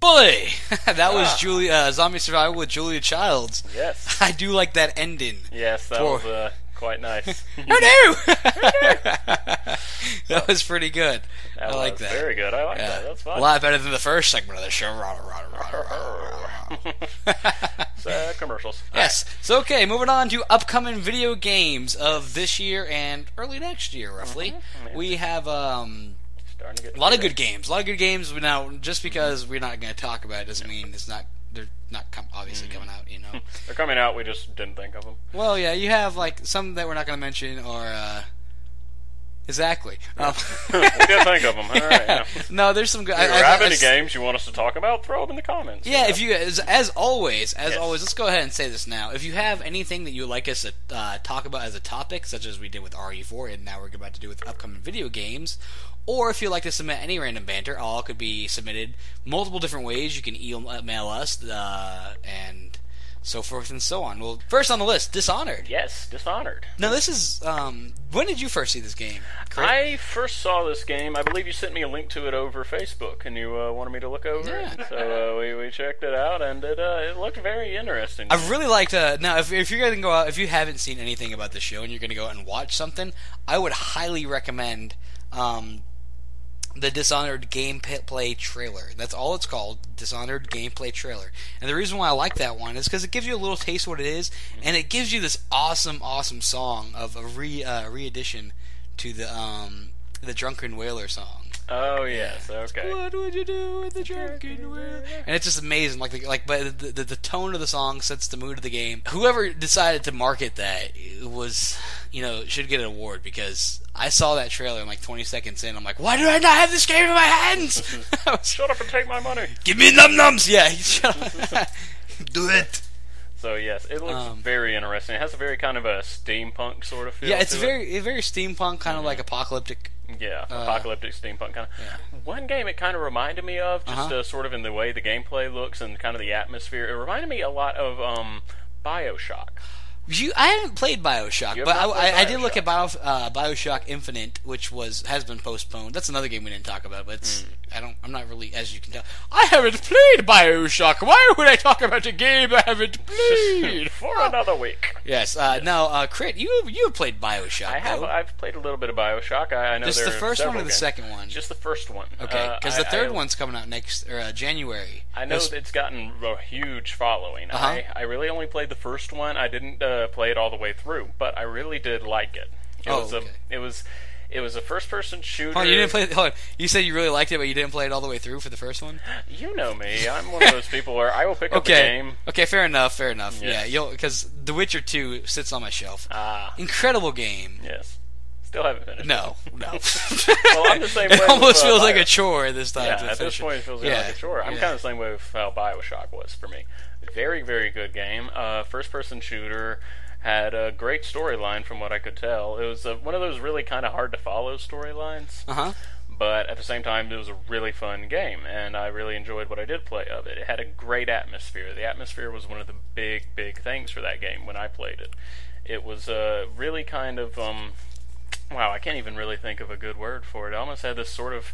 Boy, that was Zombie Survival with Julia Childs. Yes. I do like that ending. Yes, that was quite nice. Oh no! That was pretty good. I like that. Very good. I like that. That's fun. A lot better than the first segment of the show. Commercials. Yes. So, okay, moving on to upcoming video games of this year and early next year, roughly. Mm-hmm. We have a lot of good games. A lot of good games. Now, just because we're not going to talk about it doesn't mean they're not obviously coming out, you know. They're coming out, we just didn't think of them. Well, yeah, you have, like, some that we're not going to mention, or, exactly. We didn't think of them. All right. Yeah. No, there's some good... If you have any games you want us to talk about, throw them in the comments. Yeah, if you... As always, let's go ahead and say this now. If you have anything that you would like us to talk about as a topic, such as we did with RE4, and now we're about to do with upcoming video games, or if you'd like to submit any random banter, all could be submitted multiple different ways. You can email us, and so forth and so on. Well, first on the list, Dishonored. Yes, Dishonored. Now, this is... when did you first see this game? I first saw this game, I believe you sent me a link to it over Facebook, and you wanted me to look over it. So we checked it out, and it looked very interesting. I really liked... now, if you're going to go out... If you haven't seen anything about the show, and you're going to go out and watch something, I would highly recommend... the Dishonored gameplay trailer. That's all it's called, Dishonored gameplay trailer. And the reason why I like that one is because it gives you a little taste of what it is, and it gives you this awesome song of a re-edition to the Drunken Whaler song. Oh yes, okay. What would you do with the Drunken Whaler? And it's just amazing. But the tone of the song sets the mood of the game. Whoever decided to market that was, should get an award, because I saw that trailer and 20 seconds in, I'm like, why do I not have this game in my hands? Shut up and take my money. Give me num-nums. Yeah, shut up. Do it. So yes, it looks very interesting. It has a very kind of a steampunk sort of feel. Yeah, it's very steampunk, kind of like apocalyptic. Yeah, apocalyptic steampunk kind of. Yeah. One game it kind of reminded me of, just sort of in the way the gameplay looks and kind of the atmosphere. It reminded me a lot of BioShock. I haven't played BioShock, but I did look at BioShock Infinite, which has been postponed. That's another game we didn't talk about, but I'm not really, as you can tell, I haven't played BioShock. Why would I talk about a game I haven't played? For another week. Yes. Now, Crit, you have played BioShock. I have. I've played a little bit of BioShock. I know just the first one or the second one? Just the first one. Okay, because the third one's coming out next January. I know it's gotten a huge following. I really only played the first one. I didn't play it all the way through, but I really did like it. It was a first-person shooter. Oh, you didn't play. Hold on. You said you really liked it, but you didn't play it all the way through for the first one. You know me. I'm one of those people where I will pick up the game. Okay, fair enough. Yes. Yeah, because The Witcher 2 sits on my shelf. Incredible game. Yes. Still haven't finished. No. Well, I'm the same way. It almost feels like a chore this time. Yeah, at this point it feels like a chore. I'm kind of the same way with how BioShock was for me. Very, very good game. First-person shooter. Had a great storyline from what I could tell. It was one of those really kind of hard to follow storylines. But at the same time, it was a really fun game, and I really enjoyed what I did play of it. It had a great atmosphere. The atmosphere was one of the big things for that game when I played it. It was really kind of, wow, I can't even really think of a good word for it. It almost had this sort of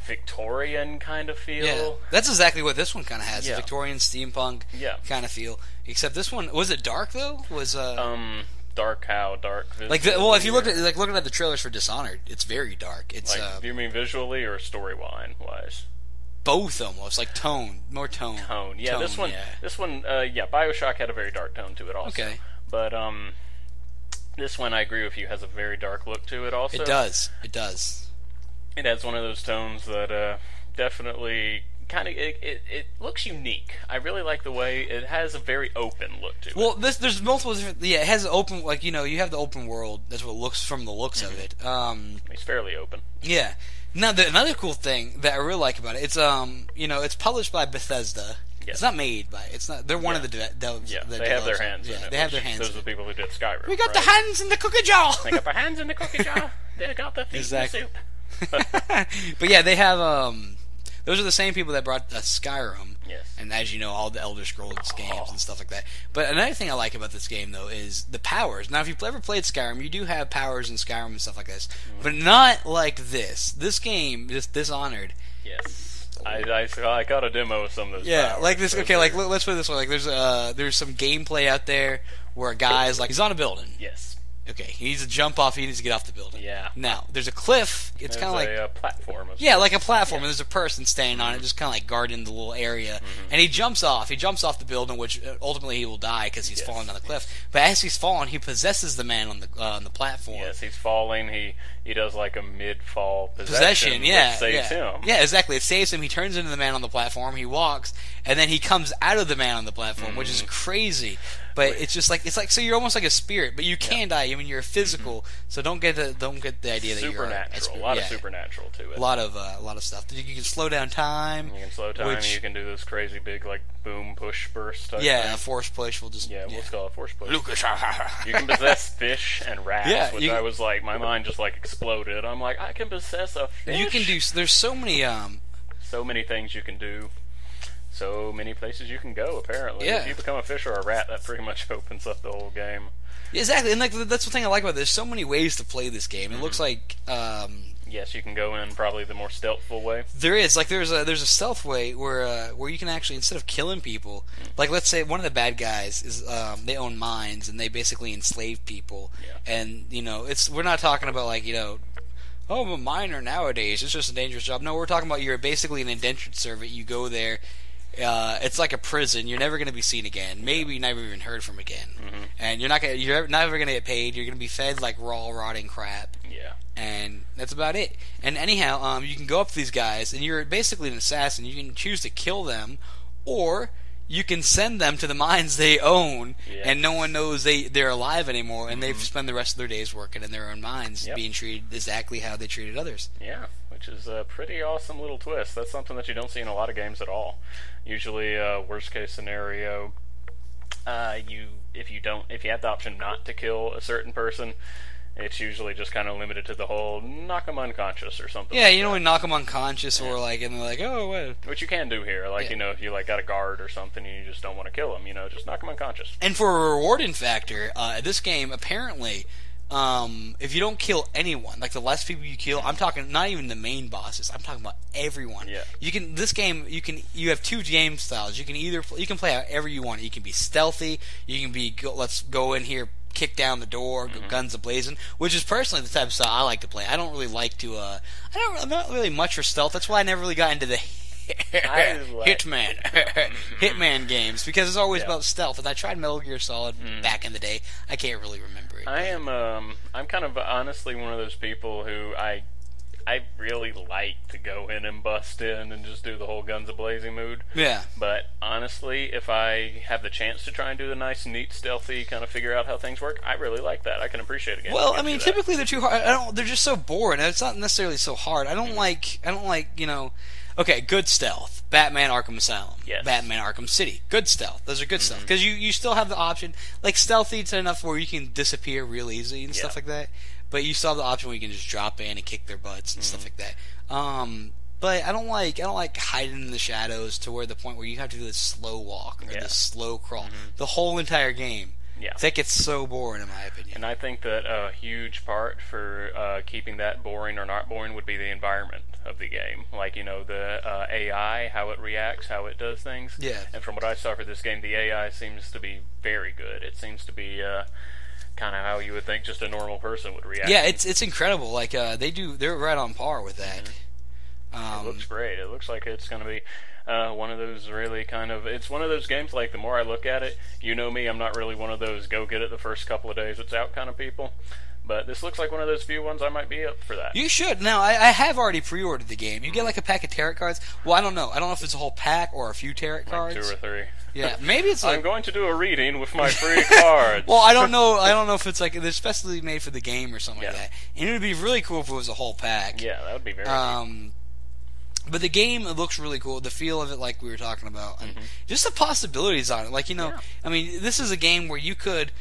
Victorian kind of feel. Yeah, that's exactly what this one kind of has. Yeah. A Victorian steampunk kind of feel. Except this one, was it dark though? Dark how? Dark? Like, if you look at looking at the trailers for Dishonored, it's very dark. It's do you mean visually or story-wise? Both almost, like more tone. Yeah, tone, this one, BioShock had a very dark tone to it also. Okay. But this one, I agree with you, has a very dark look to it also. It does. It has one of those tones that definitely kind of it looks unique. I really like the way it has a very open look to it. Well, there's multiple different. Yeah, it has an open, like, you have the open world. That's what it looks from the looks of it. It's fairly open. Yeah. Now, another cool thing that I really like about it, it's it's published by Bethesda. Yes. It's not made by. It's not. They're one of the devs. Yeah, they have their hands. Yeah, in it, they have their hands. Those are the people who did Skyrim. We got the hands in the cookie jar. They got their hands in the cookie jar. They got the feet Exactly. in the soup. But yeah, they have. Those are the same people that brought Skyrim. Yes. And as you know, all the Elder Scrolls games and stuff like that. But another thing I like about this game, though, is the powers. Now, if you've ever played Skyrim, you do have powers in Skyrim and stuff like this. But not like this. This game, Dishonored. Yes. I got a demo of some of those powers. Like this. Okay, like, let's put it this way. Like, there's some gameplay out there where a guy's, like, he's on a building. Yes. Okay, he needs to jump off. He needs to get off the building. Yeah. Now, there's a cliff. It's kind of like a platform. like a platform, and there's a person standing on it, just kind of like guarding the little area. And he jumps off. He jumps off the building, which ultimately he will die because he's falling down the cliff. But as he's falling, he possesses the man on the platform. Yes, he's falling. He does like a mid-fall Possession, which saves him. Yeah, exactly. It saves him. He turns into the man on the platform. He walks, and then he comes out of the man on the platform, which is crazy. But it's just like so you're almost like a spirit, but you can die. I mean, you're physical, so don't get the idea that you're supernatural. A lot of supernatural to it. A lot of stuff. You can slow down time. You can slow time. You can do this crazy big like boom push burst. Type thing. A force push. We'll let's call it a force push. Lucas. You can possess fish and rats, which I was like, my mind just like exploded. I'm like, I can possess a fish. You can do. There's so many things you can do. So many places you can go, apparently. Yeah. If you become a fish or a rat, that pretty much opens up the whole game. Exactly, and like that's the thing I like about it. There's so many ways to play this game. It looks like yes, you can go in probably the more stealthful way. There is there's a stealth way where you can actually, instead of killing people, like let's say one of the bad guys is they own mines and they basically enslave people, and we're not talking about like I'm a miner nowadays. It's just a dangerous job. No, we're talking about you're basically an indentured servant. You go there. It's like a prison. You're never going to be seen again. Maybe never even heard from again. And you're never going to get paid. You're going to be fed like raw, rotting crap. Yeah. And that's about it. And anyhow, you can go up to these guys, and you're basically an assassin. You can choose to kill them, or you can send them to the mines they own, and no one knows they're alive anymore, and they've spent the rest of their days working in their own mines, being treated exactly how they treated others. Yeah, which is a pretty awesome little twist. That's something that you don't see in a lot of games at all. Usually, worst case scenario, if you have the option not to kill a certain person, it's usually just kind of limited to the whole knock them unconscious or something. Yeah, we knock them unconscious, or like, and they're like, oh, what? Which you can do here, like if you like got a guard or something, and you just don't want to kill them, just knock them unconscious. And for a rewarding factor, this game apparently, if you don't kill anyone, like the less people you kill, I'm talking not even the main bosses, I'm talking about everyone. Yeah. You have two game styles. You can play however you want. You can be stealthy. You can be let's go in here, kick down the door, guns a-blazing, which is personally the type of style I like to play. I don't really like to, I'm not really much for stealth. That's why I never really got into the Hitman games, because it's always about stealth. And I tried Metal Gear Solid back in the day. I can't really remember it. I'm kind of honestly one of those people who I really like to go in and bust in and just do the whole guns a-blazing mood. Yeah. But honestly, if I have the chance to try and do the nice, neat, stealthy, kind of figure out how things work, I really like that. I can appreciate a game. Well, I mean, typically they're too hard. They're just so boring. It's not necessarily so hard. I don't like, okay, good stealth. Batman Arkham Asylum. Yes. Batman Arkham City. Good stealth. Those are good stealth. Because you still have the option, like stealthy to enough where you can disappear real easy and stuff like that. but you still have the option where you can just drop in and kick their butts and stuff like that. But I don't like hiding in the shadows to where the point where you have to do this slow walk or this slow crawl the whole entire game. Yeah. That gets so boring, in my opinion. And I think that a huge part for keeping that boring or not boring would be the environment of the game. Like, the AI, how it reacts, how it does things. Yeah. And from what I saw for this game, the AI seems to be very good. It seems to be kind of how you would think just a normal person would react. Yeah, it's incredible. Like, they're right on par with that. It looks great. It looks like it's going to be one of those really it's one of those games, like, the more I look at it, you know me, I'm not really one of those go get it the first couple of days it's out kind of people. But this looks like one of those few ones I might be up for that. You should. Now, I have already pre-ordered the game. You get like a pack of tarot cards. Well, I don't know. I don't know if it's a whole pack or a few tarot cards. Like 2 or 3. Yeah, maybe it's like... I'm going to do a reading with my free cards. Well, I don't know. I don't know if it's like they're specially made for the game or something like that. And it would be really cool if it was a whole pack. Yeah, that would be very cool. But the game, it looks really cool. The feel of it, like we were talking about, and just the possibilities on it. Like, I mean, this is a game where you could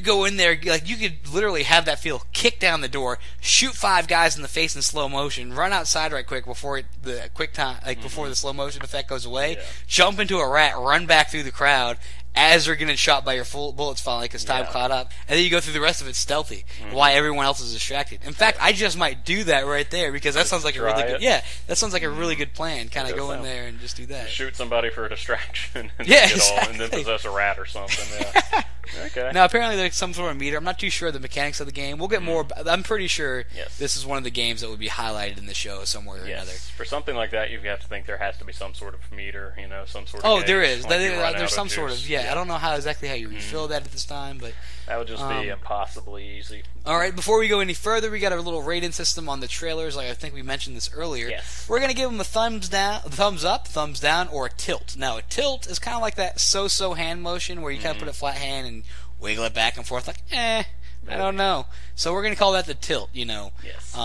go in there, like, you could literally have that feel, kick down the door, shoot 5 guys in the face in slow motion, run outside right quick before before the slow motion effect goes away, jump into a rat, run back through the crowd as they're getting shot by your full bullets falling because time caught up, and then you go through the rest of it stealthy, while everyone else is distracted. In fact, I just might do that right there because that sounds like a really good. Yeah, that sounds like a really good plan. Kind of go in there and just do that. Shoot somebody for a distraction, and exactly. And then possess a rat or something. Yeah. Okay. Now, apparently there's some sort of meter. I'm not too sure the mechanics of the game. We'll get more. I'm pretty sure this is one of the games that would be highlighted in the show somewhere or another. For something like that, you have to think there has to be some sort of meter, some sort of. Oh, gauge, there is. like There's some sort of. Yeah, I don't know exactly how you refill that at this time, but that would just be impossibly easy. All right, before we go any further, we got a little rating system on the trailers. Like I think we mentioned this earlier. Yes. We're gonna give them a thumbs up, thumbs down, or a tilt. Now, a tilt is kind of like that so-so hand motion where you kind of put a flat hand and wiggle it back and forth, like I don't know. So we're gonna call that the tilt. Yes.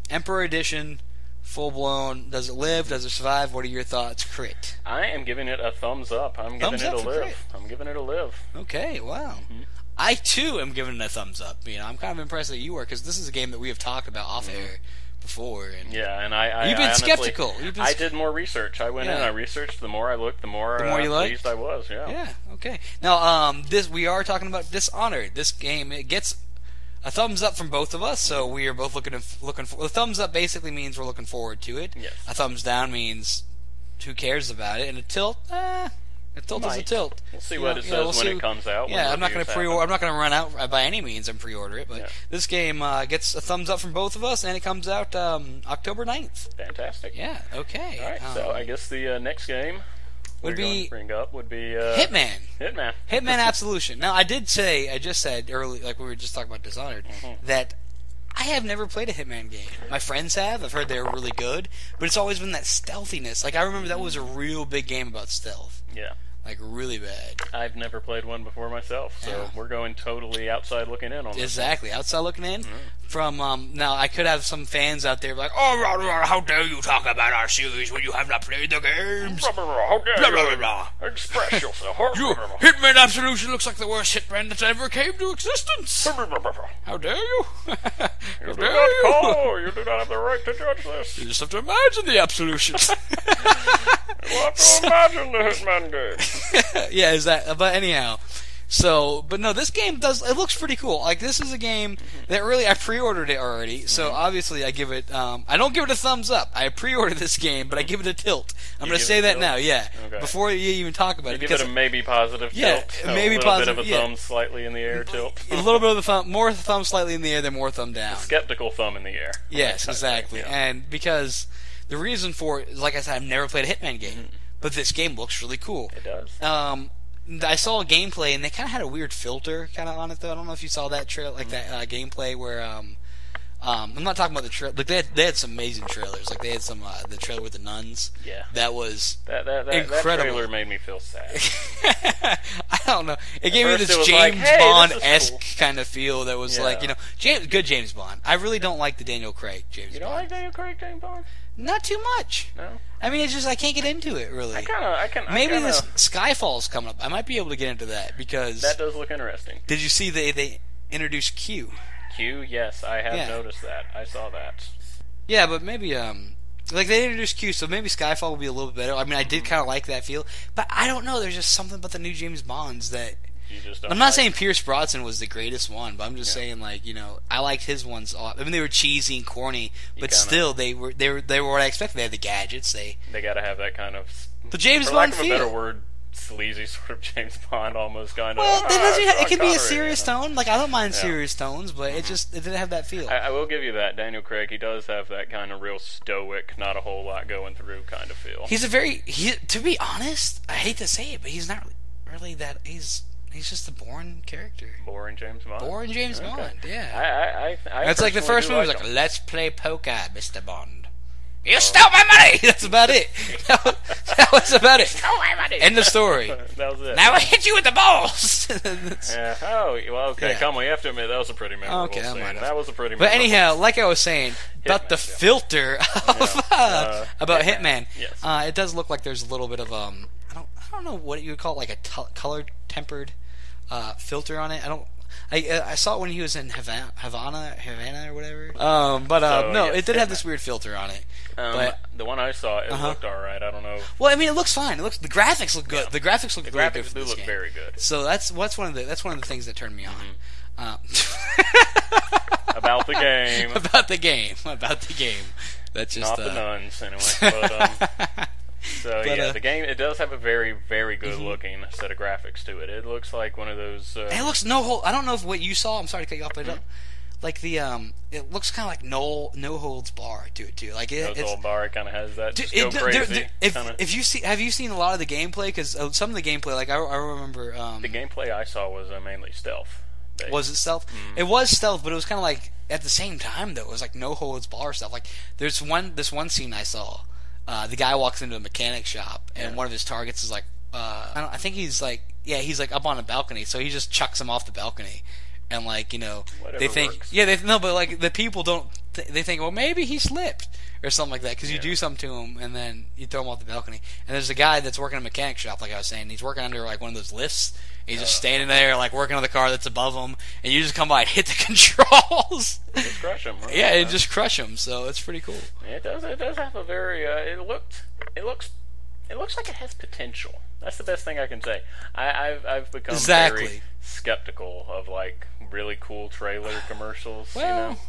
Emperor Edition. Full blown. Does it live? Does it survive? What are your thoughts? Crit. I am giving it a thumbs up. I'm giving it a live. I'm giving it a live. Okay. Wow. I too am giving it a thumbs up. I'm kind of impressed that you are, because this is a game that we have talked about off air before. And and I you've been honestly, skeptical. I did more research. I went in. I researched. The more I looked, the more you pleased I was. Yeah. Yeah. Okay. Now, we are talking about Dishonored. This game, it gets a thumbs up from both of us, so we are both looking for. The thumbs up basically means we're looking forward to it. Yes. A thumbs down means who cares about it, and a tilt, a tilt is a tilt. We'll see what it says when it comes out. Yeah, I'm not going to pre-order. I'm not going to run out by any means and pre-order it, but this game gets a thumbs up from both of us, and it comes out October 9th. Fantastic. Yeah. Okay. All right. So I guess the next game would be Hitman. Hitman Absolution. Now, I just said earlier, like we were just talking about Dishonored, that I have never played a Hitman game. My friends have. I've heard they're really good, but it's always been that stealthiness. Like, I remember that was a real big game about stealth. Yeah. Like, really bad. I've never played one before myself, so we're going totally outside looking in on this. Exactly, outside looking in. From now, I could have some fans out there like, "Oh, how dare you talk about our series when you have not played the games? How dare you express yourself? Hitman Absolution looks like the worst Hitman that ever came to existence. How dare you? You do not have the right to judge this. You just have to imagine the Absolution. You have to imagine the Hitman game." Yeah, is that? But anyhow, but no, this game it looks pretty cool. Like, this is a game that really, I pre-ordered it already, so obviously I give it, I don't give it a thumbs up. I pre-ordered this game, but I give it a tilt. I'm going to say that now, before you even talk about it. Give it a maybe positive tilt. Maybe positive. A little bit of a thumb slightly in the air tilt. A little bit of the thumb, more thumb slightly in the air than more thumb down. A skeptical thumb in the air. Yes, exactly. And because the reason for it, like I said, I've never played a Hitman game, but this game looks really cool. It does. I saw a gameplay, and they kind of had a weird filter kind of on it, though. I don't know if you saw that that gameplay where I'm not talking about the trailer. Like, they had some amazing trailers. Like, they had some the trailer with the nuns. Yeah, that was incredible. That trailer made me feel sad. I don't know. It gave me this James Bond-esque kind of feel. That was like, good James Bond. I really don't like the Daniel Craig James Bond. You don't like Daniel Craig James Bond? Not too much. No. I mean, it's just I can't get into it really. Maybe this Skyfall's coming up. I might be able to get into that because that does look interesting. Did you see they introduced Q? Q, yes, I have noticed that. I saw that. Yeah, but maybe like they introduced Q, so maybe Skyfall will be a little bit better. I mean, I did kind of like that feel, but I don't know. There's just something about the new James Bonds that you just don't. I'm not saying Pierce Brosnan was the greatest one, but I'm just saying like I liked his ones. I mean, they were cheesy and corny, but still they were what I expected. They had the gadgets. They got to have that kind of the James for Bond lack of feel. a better word. Sleazy sort of James Bond, almost kind of. Well, it can be a serious tone. Like I don't mind serious tones, but it didn't have that feel. I will give you that. Daniel Craig, he does have that kind of real stoic, not a whole lot going through kind of feel. To be honest, I hate to say it, but he's not really that. He's just a boring character. Boring James Bond. Boring James Bond. Yeah. I It's like the first movie was like, "Let's play poker, Mr. Bond." You stole my money! That's about it. That was about it. Stole my money! End of story. That was it. Now I hit you with the balls! Yeah. Oh, well, okay. Yeah. Come on, you have to admit, that was a pretty memorable scene. That was a pretty memorable But anyhow, like I was saying, about the filter about Hitman, yes. It does look like there's a little bit of, I don't know what you would call it, like a color-tempered filter on it. I saw it when he was in Havana or whatever. It did have this weird filter on it. But the one I saw, it looked alright. I don't know. Well, I mean, it looks fine. The graphics look good. The graphics look very good. The graphics do look very good. So that's one of the things that turned me on. About the game. About the game. That's just not the nuns anyway. But, so the game, it does have a very, very good looking set of graphics to it. It looks like one of those. It looks I don't know if what you saw. I'm sorry to cut you off, but like it looks kind of like no holds bar to it too. Like no holds bar, it kind of has that. Just go crazy. Have you seen a lot of the gameplay? Because some of the gameplay, like I remember. The gameplay I saw was mainly stealth. Was it stealth? It was stealth, but it was kind of like at the same time though. It was like no holds bar stuff. Like this one scene I saw. The guy walks into a mechanic shop, and one of his targets is like, I think he's like up on a balcony, so he just chucks him off the balcony, and like whatever they think, works. but like the people don't, they think, well, maybe he slipped or something like that, because you do something to him, and then you throw him off the balcony, and there's a guy that's working in a mechanic shop, like I was saying, he's working under like one of those lifts. He's just standing there, like working on the car that's above him, and you just come by and hit the controls. Just crush him. Right? Yeah, and just crush him. So it's pretty cool. It does have a very. It looks like it has potential. That's the best thing I can say. I've become very skeptical of like really cool trailer commercials. Well,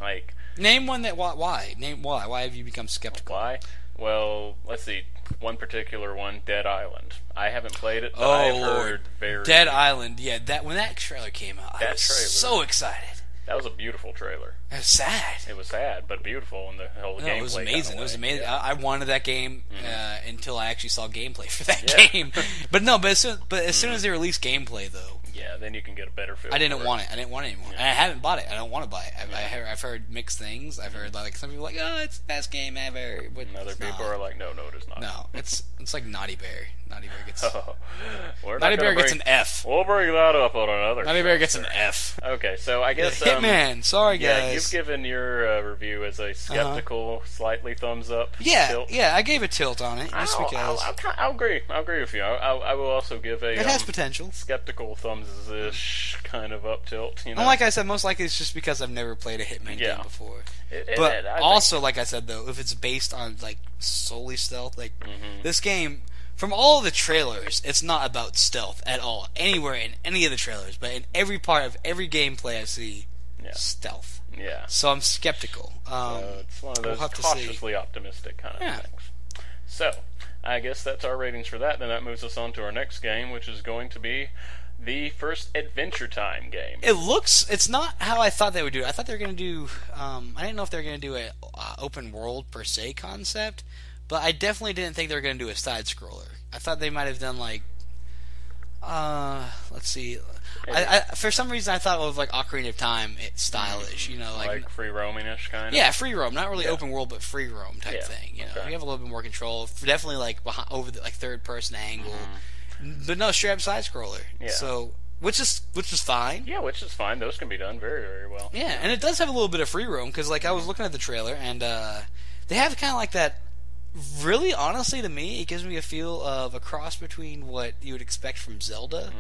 like name one that. Why? Name why? Why have you become skeptical? Why? Well, let's see. One particular one, Dead Island. I haven't played it, but I've heard very... Dead Island, yeah. When that trailer came out, I was so excited. That was a beautiful trailer. It was sad. It was sad, but beautiful in the whole gameplay. It was amazing. It was amazing. Yeah. I wanted that game until I actually saw gameplay for that game. But as soon as they released gameplay, though... Yeah, then you can get a better feel. I didn't want it. I didn't want it anymore. Yeah. And I haven't bought it. I don't want to buy it. I've heard mixed things. I've heard like some people are like, oh, it's the best game ever. But and other people are like, no, it is not. No, it's like Naughty Bear. Naughty Bear gets Naughty Bear gets an F. We'll bring that up on another. Naughty Bear gets an F. Okay, so I guess Hitman. Sorry, guys. Yeah, you've given your review as a skeptical, slightly thumbs up. Tilt. Yeah, I gave a tilt on it just because. I'll agree. I'll agree with you. I will also give a. It has potential. Skeptical thumbs-ish kind of up tilt. Well, like I said, most likely it's just because I've never played a Hitman game before. Like I said though, if it's based on like solely stealth, like this game. From all the trailers, it's not about stealth at all. Anywhere in any of the trailers, but in every part of every gameplay I see, stealth. Yeah. So I'm skeptical. It's one of those cautiously optimistic kind of things. So, I guess that's our ratings for that. Then that moves us on to our next game, which is going to be the first Adventure Time game. It's not how I thought they would do it. I thought they were going to do, I didn't know if they were going to do an open world per se concept. But I definitely didn't think they were going to do a side scroller. I thought they might have done like, let's see. I for some reason I thought it was like Ocarina of Time, it's stylish, like free roaming-ish kind of. Yeah, free roam, not really open world, but free roam type thing. You have a little bit more control. Definitely like over the third person angle, but no straight up side scroller. Yeah. So which is fine. Yeah, which is fine. Those can be done very, very well. Yeah, and it does have a little bit of free roam because like I was looking at the trailer and they have kind of like that. Really, honestly, to me, it gives me a feel of a cross between what you would expect from Zelda,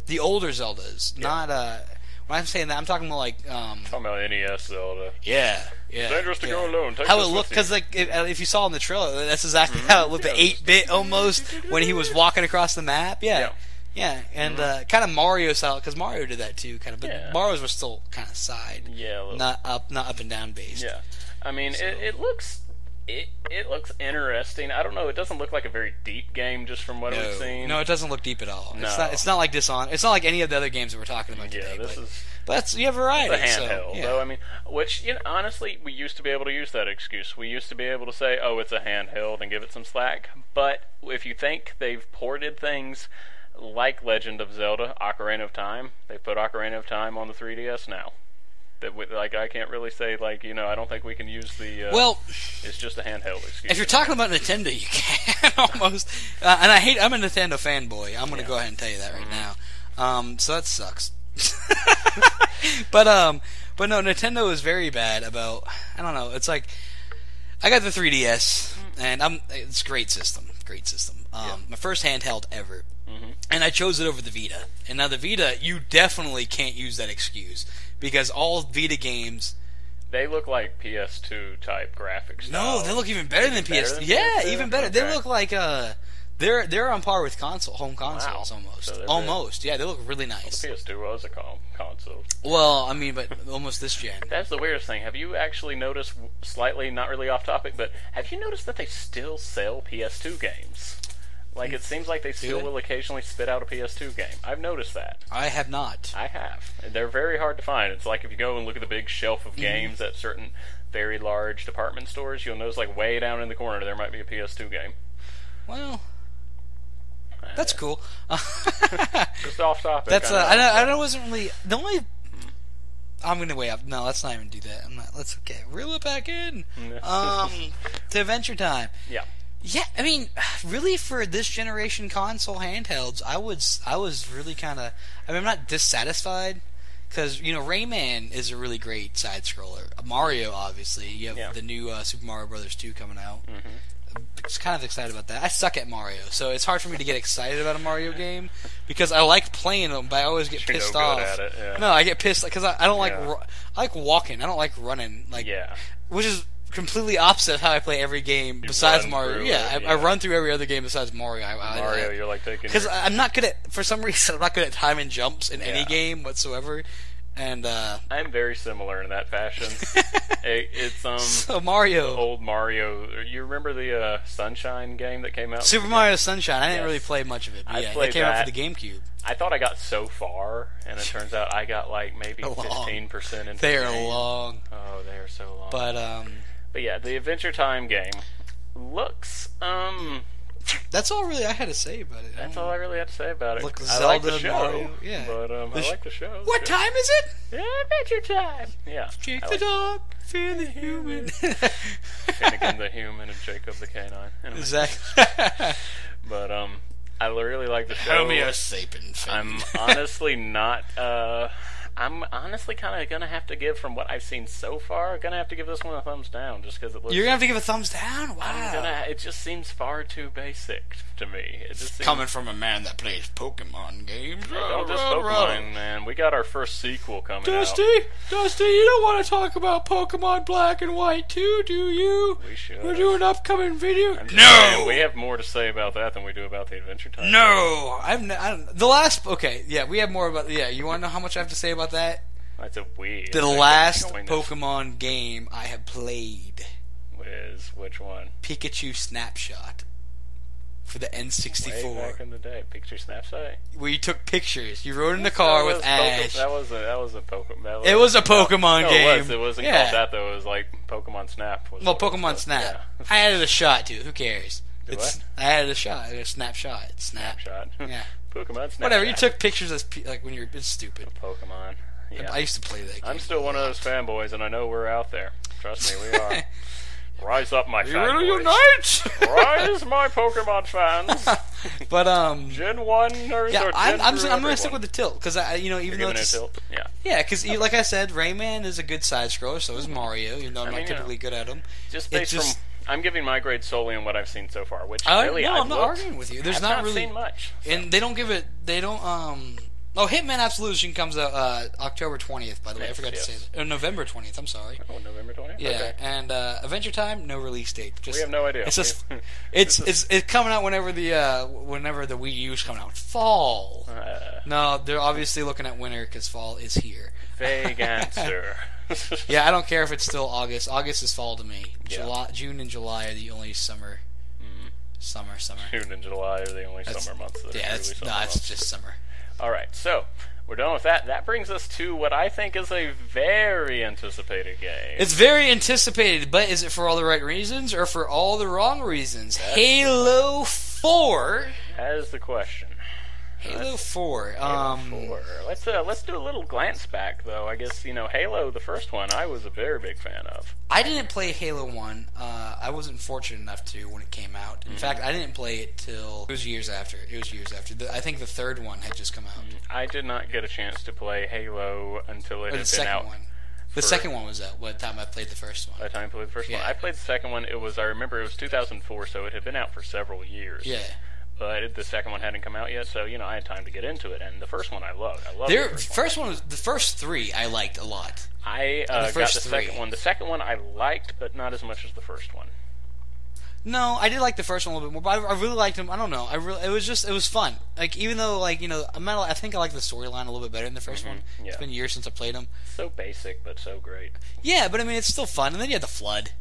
the older Zeldas, not when I'm saying that, I'm talking more like Talking about NES Zelda. yeah. Dangerous to go alone. Take How this it looked, with you. because like if you saw in the trailer, that's exactly how it looked. The 8-bit almost when he was walking across the map. Yeah. And kind of Mario style, because Mario did that too, kind of. But Mario's were still kind of side, not up and down based. Yeah, I mean it looks interesting. I don't know. It doesn't look like a very deep game just from what we've seen. No, it doesn't look deep at all. No. It's not like Dishonored. It's not like any of the other games that we're talking about today. But you have variety. It's a handheld, though. I mean, which honestly, we used to be able to use that excuse. We used to be able to say, "Oh, it's a handheld," and give it some slack. But if you think they've ported things like Legend of Zelda, Ocarina of Time, they put Ocarina of Time on the 3DS now. I can't really say, I don't think we can use the... it's just a handheld excuse. If you're talking about Nintendo, you can almost. And I'm a Nintendo fanboy. I'm going to go ahead and tell you that right now. So that sucks. But no, Nintendo is very bad about... I don't know. It's like... I got the 3DS, and it's a great system. My first handheld ever. And I chose it over the Vita. And now the Vita, you definitely can't use that excuse. Because all Vita games... They look like PS2 type graphics. No, they look even better than PS2. Yeah, even better. Okay. They look like... They're on par with home consoles almost. So almost. Yeah, they look really nice. Well, the PS2 was a console. Well, I mean, but almost this gen. That's the weirdest thing. Have you actually noticed, slightly, not really off topic, but have you noticed that they still sell PS2 games? It seems like they still will occasionally spit out a PS2 game. I've noticed that. I have not. I have. They're very hard to find. It's like if you go and look at the big shelf of games at certain very large department stores, you'll notice way down in the corner there might be a PS2 game. Well... That's cool. Just off topic. That's I wasn't really the only. I'm gonna way up. No, let's not even do that. I'm not. Let's reel it back in. To Adventure Time. Yeah. Yeah, I mean, really for this generation console handhelds, I was really kind of. I mean, I'm not dissatisfied because Rayman is a really great side scroller. Mario, obviously, you have the new Super Mario Brothers 2 coming out. I'm kind of excited about that. I suck at Mario, so it's hard for me to get excited about a Mario game because I like playing them, but I always get pissed off. Good at it, yeah. No, I get pissed because I don't like. I like walking. I don't like running. Which is completely opposite of how I play every game besides Mario. I run through every other game besides Mario. Mario, you're like taking because I'm not good at. For some reason, I'm not good at timing jumps in any game whatsoever. And I'm very similar in that fashion. It's so Mario, the old Mario. You remember the Sunshine game that came out? Super Mario Sunshine. I didn't really play much of it. But it came out for the GameCube. I thought I got so far, and it turns out I got maybe 15% into They the are game. long. Oh, they are so long. But yeah, the Adventure Time game looks That's all really I had to say about it. That's all I really had to say about it. Look, I Zelda, like the show, Mario, but I like the show. What time is it? Adventure Time. Yeah. Jake the dog, Finn the human. Finnegan the human and Jacob the canine. Anyway. Exactly. But I really like the show. Homo sapien. I'm honestly not. I'm honestly kind of gonna have to give, from what I've seen so far, gonna have to give this one a thumbs down, just because it looks. You're gonna have to give a thumbs down. Wow. It just seems far too basic to me. It just seems, coming from a man that plays Pokemon games. Don't just Pokemon, man. We got our first sequel coming out. Dusty, you don't want to talk about Pokemon Black and White too, do you? We should. We're doing an upcoming video. No, we have more to say about that than we do about the Adventure Time. No, the last. Okay, yeah, we have more about. Yeah, you want to know how much I have to say about that? That's a weird. The last Pokemon game I have played was which one? Pikachu Snapshot for the N64. Way back in the day, Pikachu Snapshot. Where you took pictures. You rode in the car with Ash. That was a Pokemon. It was a Pokemon game. It wasn't called that though. It was like Pokemon Snap. Pokemon Snap. Yeah. I added a shot too. Who cares? What? I added a shot. A snapshot. Snapshot. Yeah. Pokemon Snapshot. Whatever. You took pictures as when you're. It's stupid. Pokemon. Yeah. I used to play that game. I'm still one of those fanboys, and I know we're out there. Trust me, we are. Rise up, my fanboys. Ready to unite? Rise, my Pokemon fans. But Gen 1ers yeah, or Gen I'm gonna stick with the tilt because even though it's tilt, yeah, because like I said, Rayman is a good side scroller, so is Mario. Even though I'm not typically good at them. Just based from. I'm giving my grade solely on what I've seen so far, which I'm not arguing with you. There's not really seen much, and they don't give it. They don't Oh, Hitman Absolution comes out October 20th, by the way. I forgot to say that. November 20th, I'm sorry. Oh, November 20th? Yeah, Okay. And Adventure Time, no release date. We have no idea. It's just, it's coming out whenever the Wii U's coming out. Fall. No, they're obviously looking at winter because fall is here. Vague answer. Yeah, I don't care if it's still August. August is fall to me. June and July are the only summer. Summer. June and July are the only summer months. It's just summer. All right, so we're done with that. That brings us to what I think is a very anticipated game. It's very anticipated, but is it for all the right reasons or for all the wrong reasons? Halo 4. That is the question. Halo 4. Halo 4. Let's do a little glance back, though. I guess, Halo, the first one, I was a very big fan of. I didn't play Halo 1. I wasn't fortunate enough to when it came out. In fact, I didn't play it till... It was years after. I think the third one had just come out. I did not get a chance to play Halo until it had been out. The second one was out by the time I played the first one. By the time I played the first one. I played the second one. I remember it was 2004, so it had been out for several years. Yeah. But the second one hadn't come out yet, so I had time to get into it. And the first one I loved. The first three I liked a lot. I got the second one. The second one I liked, but not as much as the first one. No, I did like the first one a little bit more, but I really liked him. I don't know. It was fun. Like, even though, I think I like the storyline a little bit better than the first one. Yeah. It's been years since I played them. So basic, but so great. Yeah, but it's still fun. And then you had the Flood.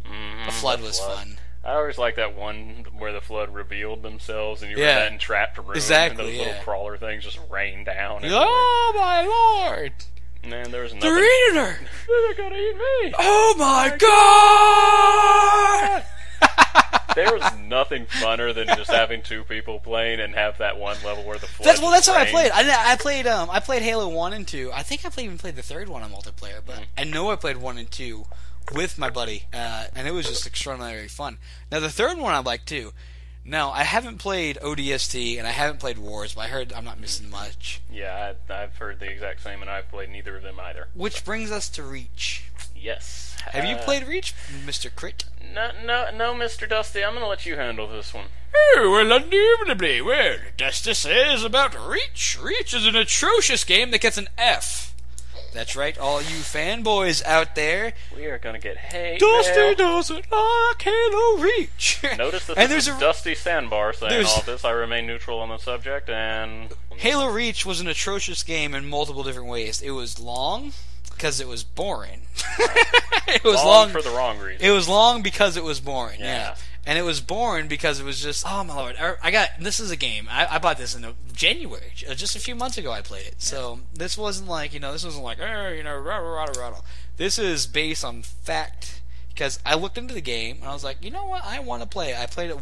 The Flood was fun. I always like that one where the Flood revealed themselves and you were in that entrapped room and those little crawler things just rained down. Oh my lord! Man, there was nothing. They're eating her! They're gonna eat me! Oh my god! There was nothing funner than just having two people playing and have that one level where the Flood that's how I played. I played Halo 1 and 2. I think I even played the third one on multiplayer, but I know I played 1 and 2 with my buddy, and it was just extraordinarily fun. Now, the third one I like, too. Now, I haven't played ODST, and I haven't played Wars, but I heard I'm not missing much. Yeah, I've heard the exact same, and I've played neither of them either. Which brings us to Reach. Yes. Have you played Reach, Mr. Crit? No, Mr. Dusty, I'm going to let you handle this one. Oh, well, indubitably. Well, Dusty says about Reach. Reach is an atrocious game that gets an F. That's right, all you fanboys out there. We are going to get hate Dusty mail. doesn't like Halo Reach. Notice that this is Dusty Soundbar saying all this. I remain neutral on the subject. And Halo Reach was an atrocious game in multiple different ways. It was long because it was boring. It was long for the wrong reason. It was long because it was boring. Yeah. And it was boring because it was just, oh my lord, this is a game. I bought this in January. Just a few months ago I played it. So this wasn't like, this is based on fact. Because I looked into the game and I was like, you know what, I want to play it. I played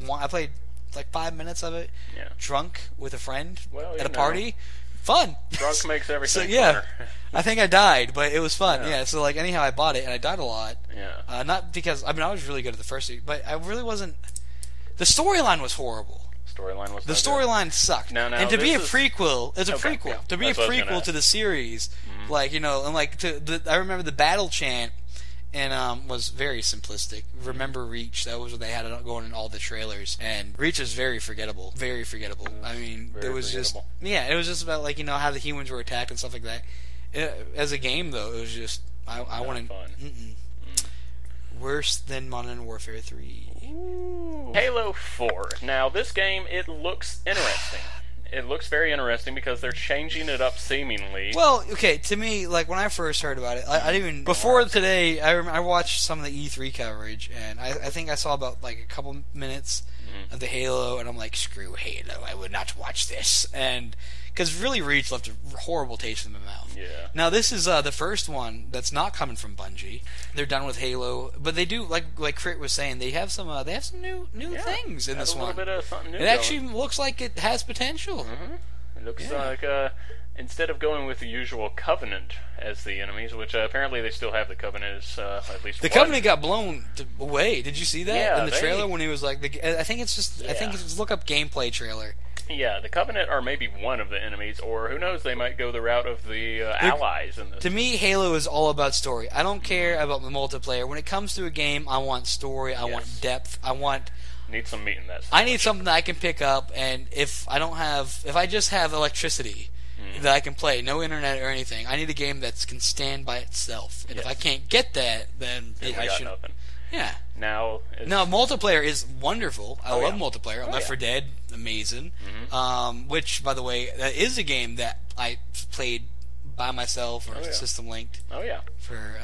like 5 minutes of it, drunk with a friend at a party. Fun. Drunk makes everything funner. I think I died, but it was fun. Yeah. So anyhow, I bought it and I died a lot. Yeah. Not because I was really good at the first, but I really wasn't. The storyline was horrible. The storyline sucked. And to be a prequel, it's a prequel. Yeah. To be a prequel to the series, and I remember the battle chant. And was very simplistic. Remember Reach? That was what they had going in all the trailers. And Reach is very forgettable. Very forgettable. I mean, it was just just about how the humans were attacked and stuff like that. As a game, though, it was just I wanted worse than Modern Warfare 3. Ooh. Halo 4. Now, this game, it looks interesting. It looks very interesting because they're changing it up seemingly. Well, okay, to me, when I first heard about it, I didn't even... Before today, I watched some of the E3 coverage, and I think I saw about, a couple minutes of the Halo, and I'm like, screw Halo, I would not watch this. And... Because really, Reach left a horrible taste in my mouth. Yeah. Now, this is the first one that's not coming from Bungie. They're done with Halo, but they do, like Crit was saying, they have some new things in this one. A little bit of something new. It actually looks like it has potential. It looks like instead of going with the usual Covenant as the enemies, which apparently they still have the Covenant as at least the one. Covenant got blown away. Did you see that in the trailer when he was like? I think it's just look up gameplay trailer. Yeah, the Covenant are maybe one of the enemies, or who knows, they might go the route of the allies in this. To me, Halo is all about story. I don't care about the multiplayer. When it comes to a game, I want story, I want depth, need some meat in that. I need something that I can pick up, and if I just have electricity, that I can play. No internet or anything. I need a game that can stand by itself. And if I can't get that, then I should. Nothing. Yeah. Now, multiplayer is wonderful. I love multiplayer. Left 4 Dead, amazing. Which, by the way, that is a game that I played by myself or system linked. For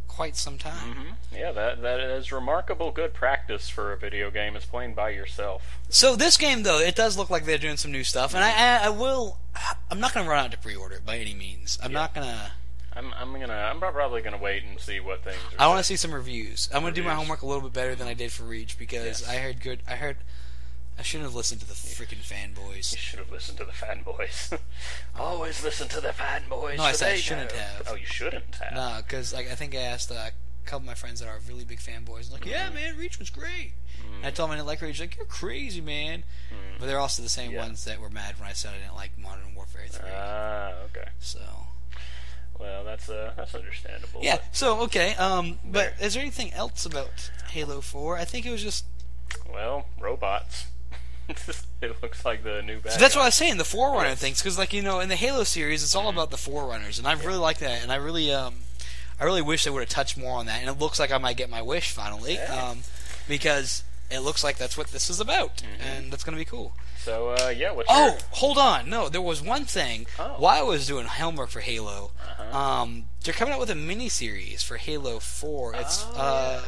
quite some time. Yeah, that is remarkable good practice for a video game, is playing by yourself. So this game, though, it does look like they're doing some new stuff, and I'm not going to run out to pre-order it by any means. I'm not going to. I'm probably gonna wait and see what things. I want to see some reviews. I'm gonna do my homework a little bit better than I did for Reach because I heard. I shouldn't have listened to the freaking fanboys. You should have listened to the fanboys. Always listen to the fanboys. No, I said I shouldn't have. Oh, you shouldn't have. No, because I think I asked a couple of my friends that are really big fanboys. Like, yeah, man, Reach was great. And I told them I didn't like Reach. Like, you're crazy, man. But they're also the same ones that were mad when I said I didn't like Modern Warfare 3. Ah, okay. So. Well, that's understandable. Yeah. So okay. But is there anything else about Halo 4? I think it was just. Well, robots. It looks like the new bad So that's what I was saying, the Forerunner things, because in the Halo series, it's all about the Forerunners, and I really like that, and I really wish they would have touched more on that, and it looks like I might get my wish finally, because it looks like that's what this is about, and that's going to be cool. So, what's hold on, no, there was one thing, while I was doing homework for Halo, they're coming out with a mini-series for Halo 4, it's, an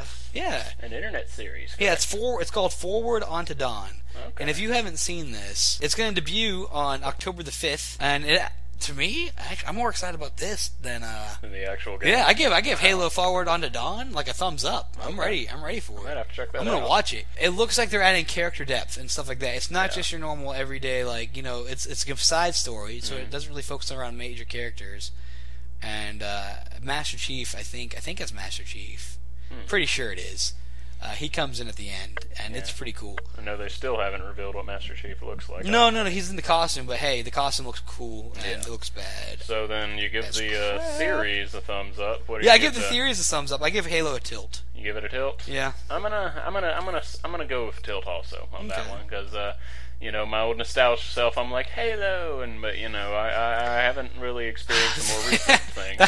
internet series. Correct? Yeah, it's called Forward Onto Dawn. Okay. And if you haven't seen this, it's going to debut on October the 5th. And to me, I'm more excited about this than the actual game. Yeah, I give Halo Forward Onto Dawn like a thumbs up. I'm ready for it. I might have to check that out. I'm going to watch it. It looks like they're adding character depth and stuff like that. It's not just your normal everyday, it's a side story, so it doesn't really focus around major characters. And Master Chief, I think it's Master Chief. Pretty sure it is. He comes in at the end, and it's pretty cool. I know they still haven't revealed what Master Chief looks like. No, he's in the costume, but hey, the costume looks cool, and it looks bad. So then you give the series a thumbs up. I give the series a thumbs up. I give Halo a tilt. You give it a tilt? Yeah. I'm gonna go with tilt also on that one because my old nostalgia self, I'm like Halo, but I haven't really experienced the more recent thing.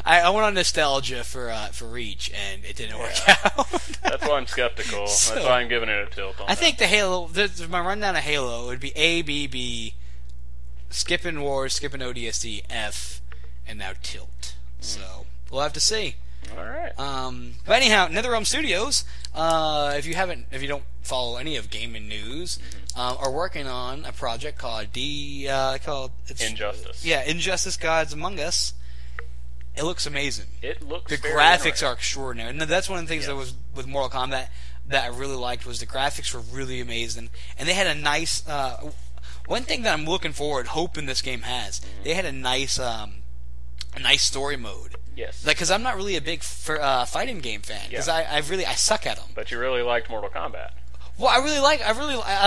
I went on nostalgia for Reach, and it didn't work out. That's why I'm skeptical. That's why I'm giving it a tilt. I think the Halo, my rundown of Halo would be A, B, B, skipping Wars, skipping ODST, F, and now tilt. So we'll have to see. All right. But anyhow, NetherRealm Studios. If you don't follow any of gaming news, are working on a project called Injustice. Yeah, Injustice: Gods Among Us. It looks amazing. It looks. The graphics are extraordinary, and that's one of the things that was with Mortal Kombat that I really liked was the graphics were really amazing, and they had a nice. One thing that I'm looking forward, hoping this game has, they had a nice story mode. Yes. Because I'm not really a big fighting game fan. Because I suck at them. But you really liked Mortal Kombat. Well, I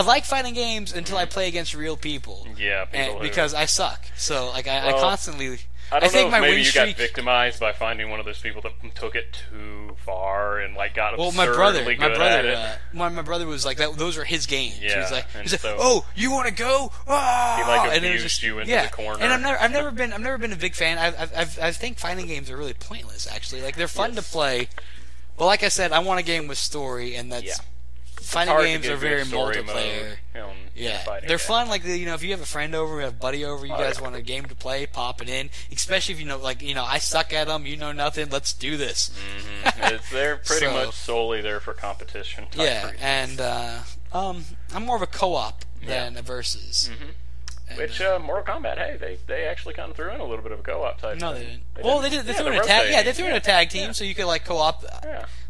like fighting games until I play against real people. Yeah, because I suck. So I constantly. I don't know my if maybe win you streak, got victimized by finding one of those people that took it too far and got absurdly my brother at it. My brother was like that. Those were his games. Yeah, he's like, "Oh, you want to go?" He abused you into the corner. And I've never been a big fan. I think fighting games are really pointless. Actually, they're fun to play. But like I said, I want a game with story, and that's. Fighting games are very multiplayer. They're fun. If you have a friend over, you have a buddy over, you guys want a game to play, pop it in. Especially if I suck at them, you know nothing. Let's do this. They're pretty much solely there for competition. And I'm more of a co-op than a versus. Which Mortal Kombat, hey, they actually kind of threw in a little bit of a co-op type. No, thing. they didn't. They did. They threw in a tag. Yeah, they threw in a tag team, so you could co-op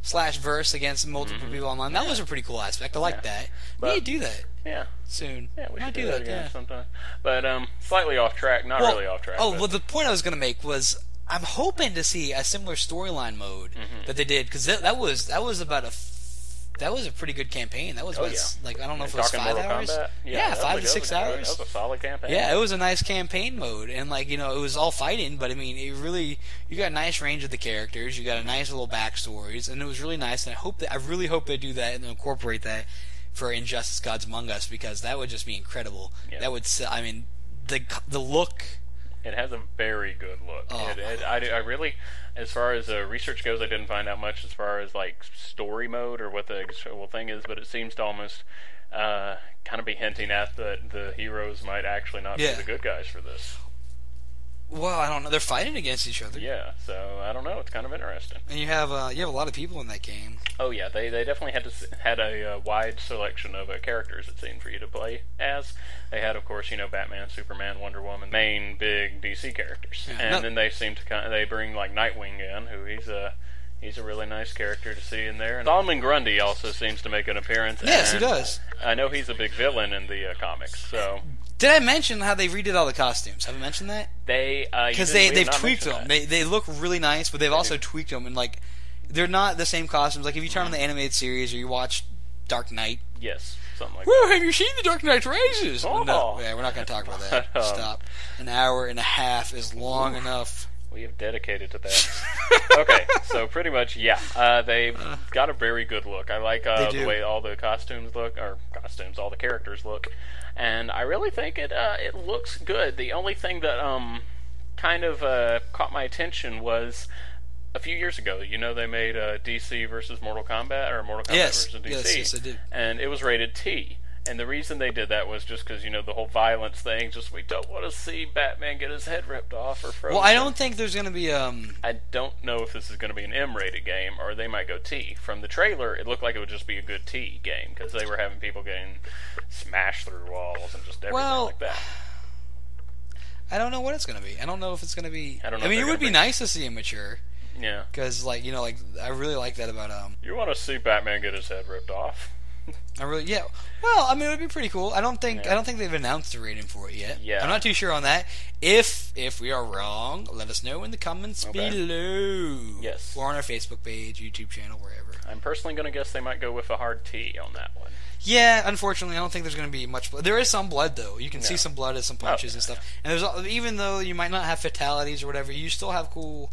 / verse against multiple people online. That was a pretty cool aspect. I like that. We need to do that. Yeah. Soon. Yeah, we should do that again sometime. But slightly off track, not really off track. The point I was going to make was I'm hoping to see a similar storyline mode that they did because that was a pretty good campaign. That was I don't know if it was 5 hours. Yeah, 5 to 6 hours. That was a solid campaign. Yeah, it was a nice campaign mode, and it was all fighting. But you got a nice range of the characters. You got a nice little backstories, and it was really nice. And I really hope they do that and incorporate that for Injustice: Gods Among Us because that would just be incredible. Yeah. That would, the look It has a very good look. Oh, I really, as far as research goes, I didn't find out much as far as like story mode or what the actual thing is, but it seems to almost kind of be hinting at that the heroes might actually not be the good guys for this. Well, I don't know. They're fighting against each other. Yeah, so I don't know. It's kind of interesting. And you have a lot of people in that game. Oh yeah, they definitely had a wide selection of characters, it seemed, for you to play as. They had, of course, Batman, Superman, Wonder Woman, main big DC characters, and then they seem to they bring like Nightwing in, who he's a really nice character to see in there. And Solomon Grundy also seems to make an appearance. Yes, he does. I know he's a big villain in the comics, so. Did I mention how they redid all the costumes? Have I mentioned that? Because they've tweaked them. They look really nice, but they've also tweaked them, and like they're not the same costumes. Like if you turn on the animated series or you watch Dark Knight. Yes, something like well, that. have you seen the Dark Knight Rises? Oh. No, yeah, we're not going to talk about that. Stop. An hour and a half is long enough. We have dedicated to that. Okay, so pretty much, they've got a very good look. I like the way all the all the characters look, and I really think it looks good. The only thing that kind of caught my attention was a few years ago. They made DC versus Mortal Kombat, or Mortal Kombat versus DC. Yes, I did. And it was rated T. And the reason they did that was just because, the whole violence thing, we don't want to see Batman get his head ripped off or frozen. Well, I don't think there's going to be, I don't know if this is going to be an M-rated game, or they might go T. From the trailer, it looked like it would just be a good T game, because they were having people getting smashed through walls and just everything like that. I don't know what it's going to be. I don't know if it's going to be... I don't know. I mean, it would be nice to see him mature. Yeah. Because, I really like that about, You want to see Batman get his head ripped off? Well, I mean, it would be pretty cool. I don't think they've announced a rating for it yet. Yeah. I'm not too sure on that. If we are wrong, let us know in the comments below. Yes. Or on our Facebook page, YouTube channel, wherever. I'm personally going to guess they might go with a hard T on that one. Yeah, unfortunately, I don't think there's going to be much blood. There is some blood, though. You can see some blood and some punches and stuff. And even though you might not have fatalities or whatever, you still have cool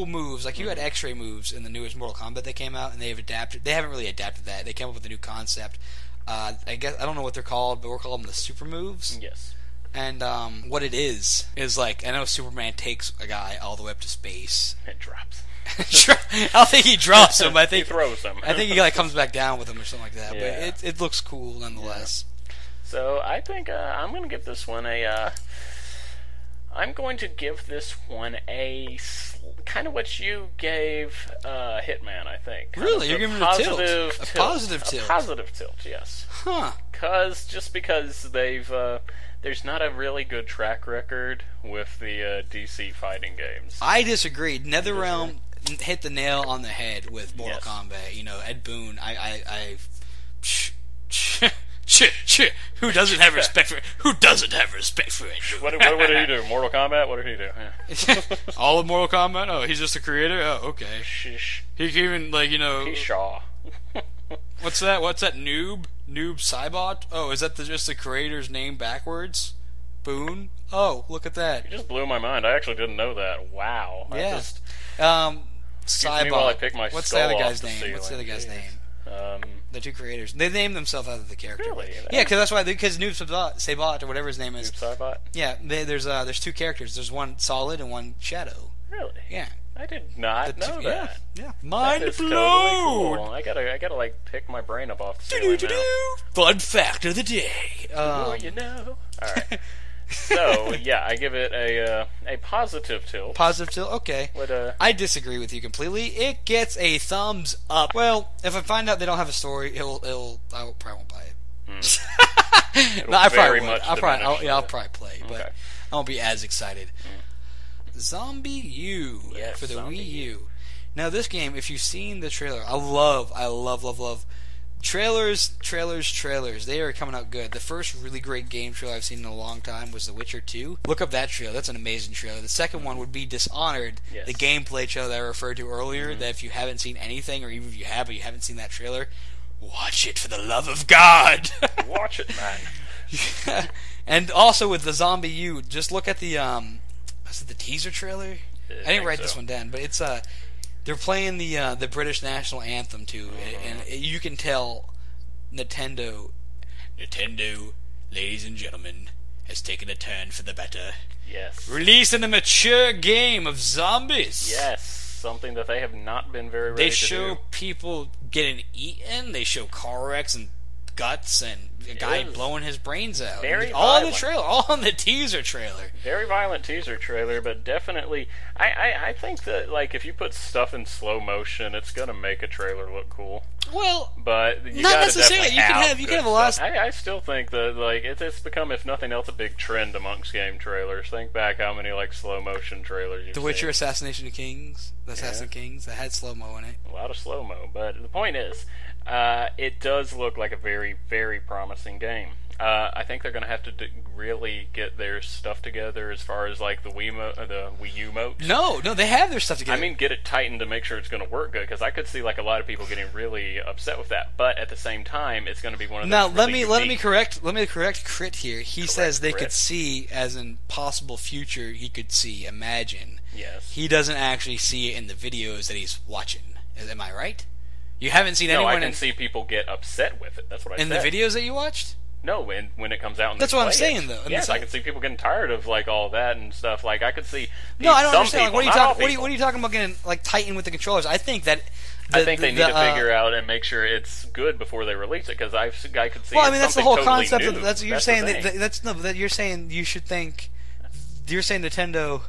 moves. Like you had X-ray moves in the newest Mortal Kombat that came out, and they've adapted. They haven't really adapted that. They came up with a new concept. I don't know what they're called, but we're calling them the super moves. Yes. And what it is like, I know Superman takes a guy all the way up to space. It drops. I don't think he drops him. I think he throws him. I think he comes back down with him or something like that. Yeah. But it looks cool nonetheless. Yeah. So I think I'm going to give this one I'm going to give this one a kind of what you gave Hitman, I think. Really? You're giving it a tilt? A positive tilt? A positive tilt, yes. Huh. Because they've... there's not a really good track record with the DC fighting games. I disagree. NetherRealm hit the nail on the head with Mortal Kombat. Ed Boon, Who doesn't have respect for it? What did he do? Mortal Kombat? What did he do? Yeah. All of Mortal Kombat? Oh, he's just a creator? Oh, okay. Shish. He can even, He's Shaw. What's that? Noob Cybot? Oh, is that just the creator's name backwards? Boone? Oh, look at that. You just blew my mind. I actually didn't know that. Wow. Yeah. Cybot. While I pick my What's the skull other guy's off name? the What's the other guy's name? The two creators. They named themselves out of the character. Really? Yeah, because Noob Saibot or whatever his name is. Noob Saibot? Yeah, there's two characters. There's one solid and one shadow. Really? Yeah. I did not know that. Yeah. Mind blown. Totally cool. I gotta pick my brain up off the ceiling now. Fun fact of the day. All right. So I give it a positive tilt. Positive tilt. Okay. I disagree with you completely. It gets a thumbs up. Well, if I find out they don't have a story, I probably won't buy it. No, I probably would. I'll probably play, but I won't be as excited. Zombie U for the Wii U. Now this game, if you've seen the trailer, I love trailers. They are coming out good. The first really great game trailer I've seen in a long time was The Witcher 2. Look up that trailer. That's an amazing trailer. The second one would be Dishonored, the gameplay trailer that I referred to earlier, that if you haven't seen anything, or even if you have but you haven't seen that trailer, watch it for the love of God. Watch it, man. And also with the Zombie U, just look at the was it the teaser trailer? I didn't write this one down, but it's they're playing the British national anthem too, and you can tell Nintendo, ladies and gentlemen, has taken a turn for the better. Yes. Releasing a mature game of zombies. Yes. Something that they have not been very ready to do. They show people getting eaten. They show car wrecks and guts and a guy blowing his brains out. All in the trailer. All on the teaser trailer. Very violent teaser trailer, but definitely... I think that, like, if you put stuff in slow motion, it's going to make a trailer look cool. Well, but you not gotta necessarily. You can have a lot of... I still think that, like, it's become, if nothing else, a big trend amongst game trailers. Think back how many, like, slow motion trailers you've The Witcher seen. Assassination of Kings. The Assassin Kings. That had slow-mo in it. A lot of slow-mo, but the point is, it does look like a very, very promising game. I think they're going to have to really get their stuff together as far as, like, the Wii U motes. No, they have their stuff together. I mean, get it tightened to make sure it's going to work good, because I could see, like, a lot of people getting really upset with that. But at the same time, it's going to be one of those Now, really let me correct Crit here. He says they Crit. could see, as in possible future, he could see, imagine. Yes. He doesn't actually see it in the videos that he's watching. Am I right? You haven't seen anyone... No, I can see people get upset with it. That's what I said. In the videos that you watched? No, when it comes out and that's what I'm saying, though. Yes, I can see people getting tired of, like, all that and stuff. Like, I could see... No, I don't understand. People, what are you talking about getting, like, tighten with the controllers? I think that... I think they need to figure out and make sure it's good before they release it, because I could see. Well, I mean, that's the whole totally concept. New. That's you're saying that you're saying you should think. You're saying Nintendo.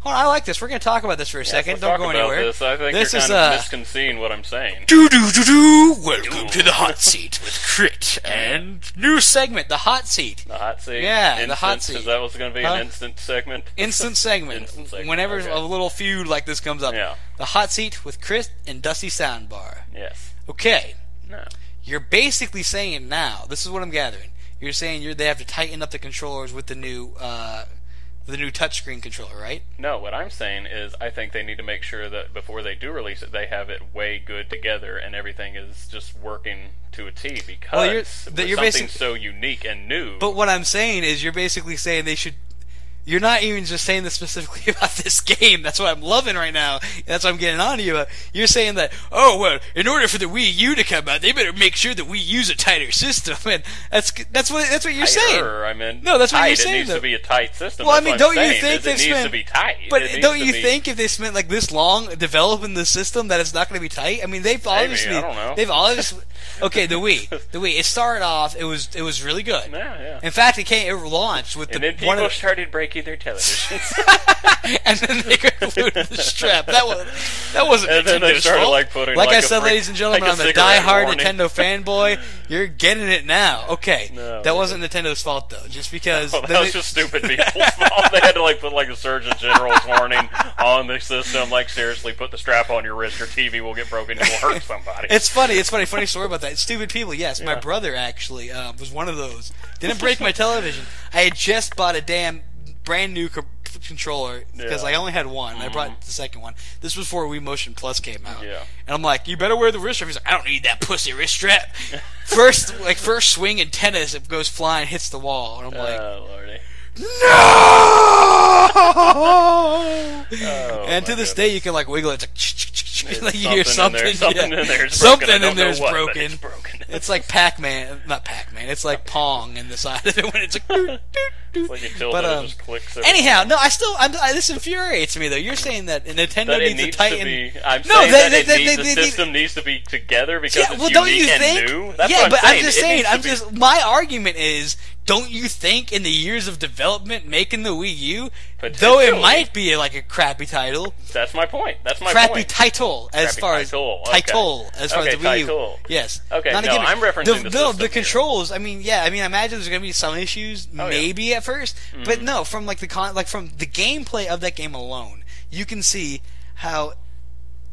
Hold on, I like this. We're going to talk about this for a second. Don't go anywhere. This. I think you're kind of misconceiving what I'm saying. Welcome to the hot seat with Crit and new segment, the hot seat. The hot seat. Yeah, the hot seat. Is that what's going to be an instant segment? Instant segment. Whenever a little feud like this comes up. Yeah. The hot seat with Crit and Dusty Soundbar. Yes. Okay. No. You're basically saying now. This is what I'm gathering. You're saying they have to tighten up the controllers with the new touchscreen controller, right? No, what I'm saying is I think they need to make sure that before they do release it, they have it way good together and everything is just working to a T, because you're something so unique and new. But what I'm saying is you're basically saying they should... You're not even just saying this specifically about this game. That's what I'm loving right now. That's what I'm getting on to you about. You're saying that, in order for the Wii U to come out, they better make sure that we use a tighter system. And that's what you're saying. I mean, no, that's what you're saying. It needs to be a tight system. Well, I mean, don't you think it needs to be tight? But don't you think if they spent like this long developing the system that it's not going to be tight? I mean, they've obviously. I don't know. They've obviously. Okay, the Wii. It started off. It was really good. Yeah. In fact, it launched with and then people started breaking their televisions. And then they concluded the strap. That wasn't and then they started fault. Like putting I said, ladies and gentlemen, I'm a die-hard Nintendo fanboy. You're getting it now. Okay, that wasn't Nintendo's fault though. Just because that was just stupid people's fault. They had to put a Surgeon General's warning on the system. Like, seriously, put the strap on your wrist. Your TV will get broken. You will hurt somebody. It's funny. Funny story about that. Stupid people. Yes, my brother actually was one of those. Didn't break my television. I had just bought a damn brand new controller because I only had one. I brought the second one. This was before Wii Motion Plus came out. Yeah. And I'm like, you better wear the wrist strap. He's like, I don't need that pussy wrist strap. First swing in tennis, it goes flying, hits the wall, and I'm like, oh Lordy. No! And to this day, you can wiggle it. Like you hear something. Something in there is something in there is broken. It's like Pac-Man, not Pac-Man. It's like Pong in the side of it when it's like. It's like it just clicks. Anyhow, no, this infuriates me though. You're saying that Nintendo needs to tighten. I'm saying that the system needs to be together because it's unique and new. That's what I'm saying. I'm just saying. My argument is, don't you think in the years of development making the Wii U, though it might be like a crappy title. That's my point. Crappy title as far as the Wii U. Yes. Okay. I'm referencing the system. The controls. I imagine there's going to be some issues, maybe at first, but no. From from the gameplay of that game alone, you can see how.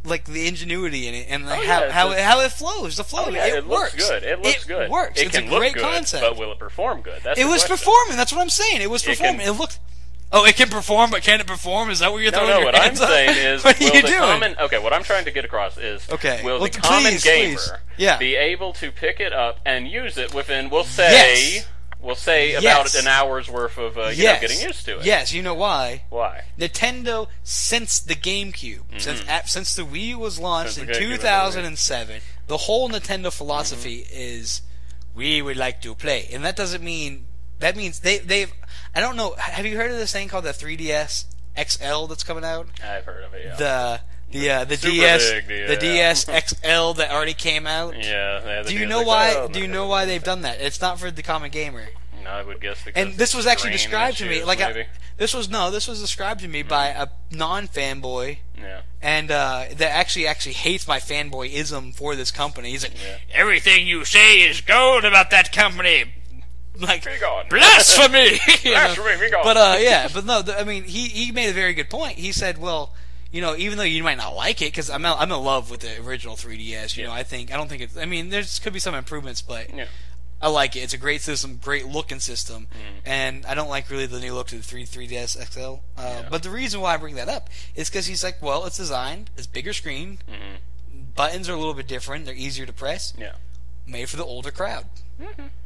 The ingenuity in it and how it flows. The flow, it works. Looks good. It looks good. It works. It's a great concept. But will it perform good? It was performing. That's what I'm saying. It was performing. It looked. Oh, it can perform, but can it perform? Is that what you're throwing your hands up? No, what I'm saying is, what are you doing? What I'm trying to get across is, will the common gamer be able to pick it up and use it within, we'll say about an hour's worth of getting used to it. Yes, you know why? Why? Nintendo, since the GameCube, since the Wii U was launched in 2007, the whole Nintendo philosophy is we would like to play. And that doesn't mean that means they've. I don't know. Have you heard of this thing called the 3DS XL that's coming out? I've heard of it. Yeah. The Super DS, big, yeah. the DS XL that already came out. Yeah. Do you know why? Do you know why they've done that? It's not for the common gamer. No, I would guess because. And this was actually described to me this was described to me by a non-fanboy. Yeah. And that actually hates my fanboyism for this company. He's like, everything you say is gold about that company. Like, be gone. Blasphemy! Blasphemy, be gone. But no, I mean, he made a very good point. He said, well, even though you might not like it, because I'm in love with the original 3DS. I don't think it's. I mean, there's could be some improvements, but I like it. It's a great system, great looking system, and I don't like really the new look to the 3DS XL. But the reason why I bring that up is because he's like, well, it's designed, it's bigger screen, buttons are a little bit different, they're easier to press, made for the older crowd.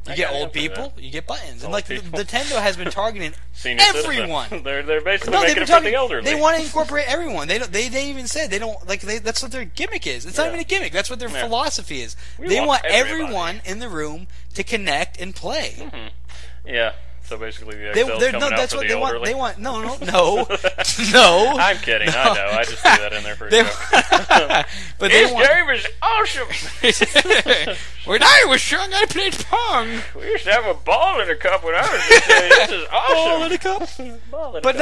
You get old people, you get buttons, and like Nintendo has been targeting everyone. They're basically making it for the elderly. They want to incorporate everyone. They even said they don't like. That's what their gimmick is. It's not even a gimmick. That's what their philosophy is. They want everyone in the room to connect and play. Yeah. So basically, the XL's coming out for the elderly. They want no. I'm kidding. No. I know. I just threw that in there for a joke. But this game is awesome. When I was young, I played Pong. We used to have a ball in a cup when I was a kid. This is awesome. Ball in a cup. But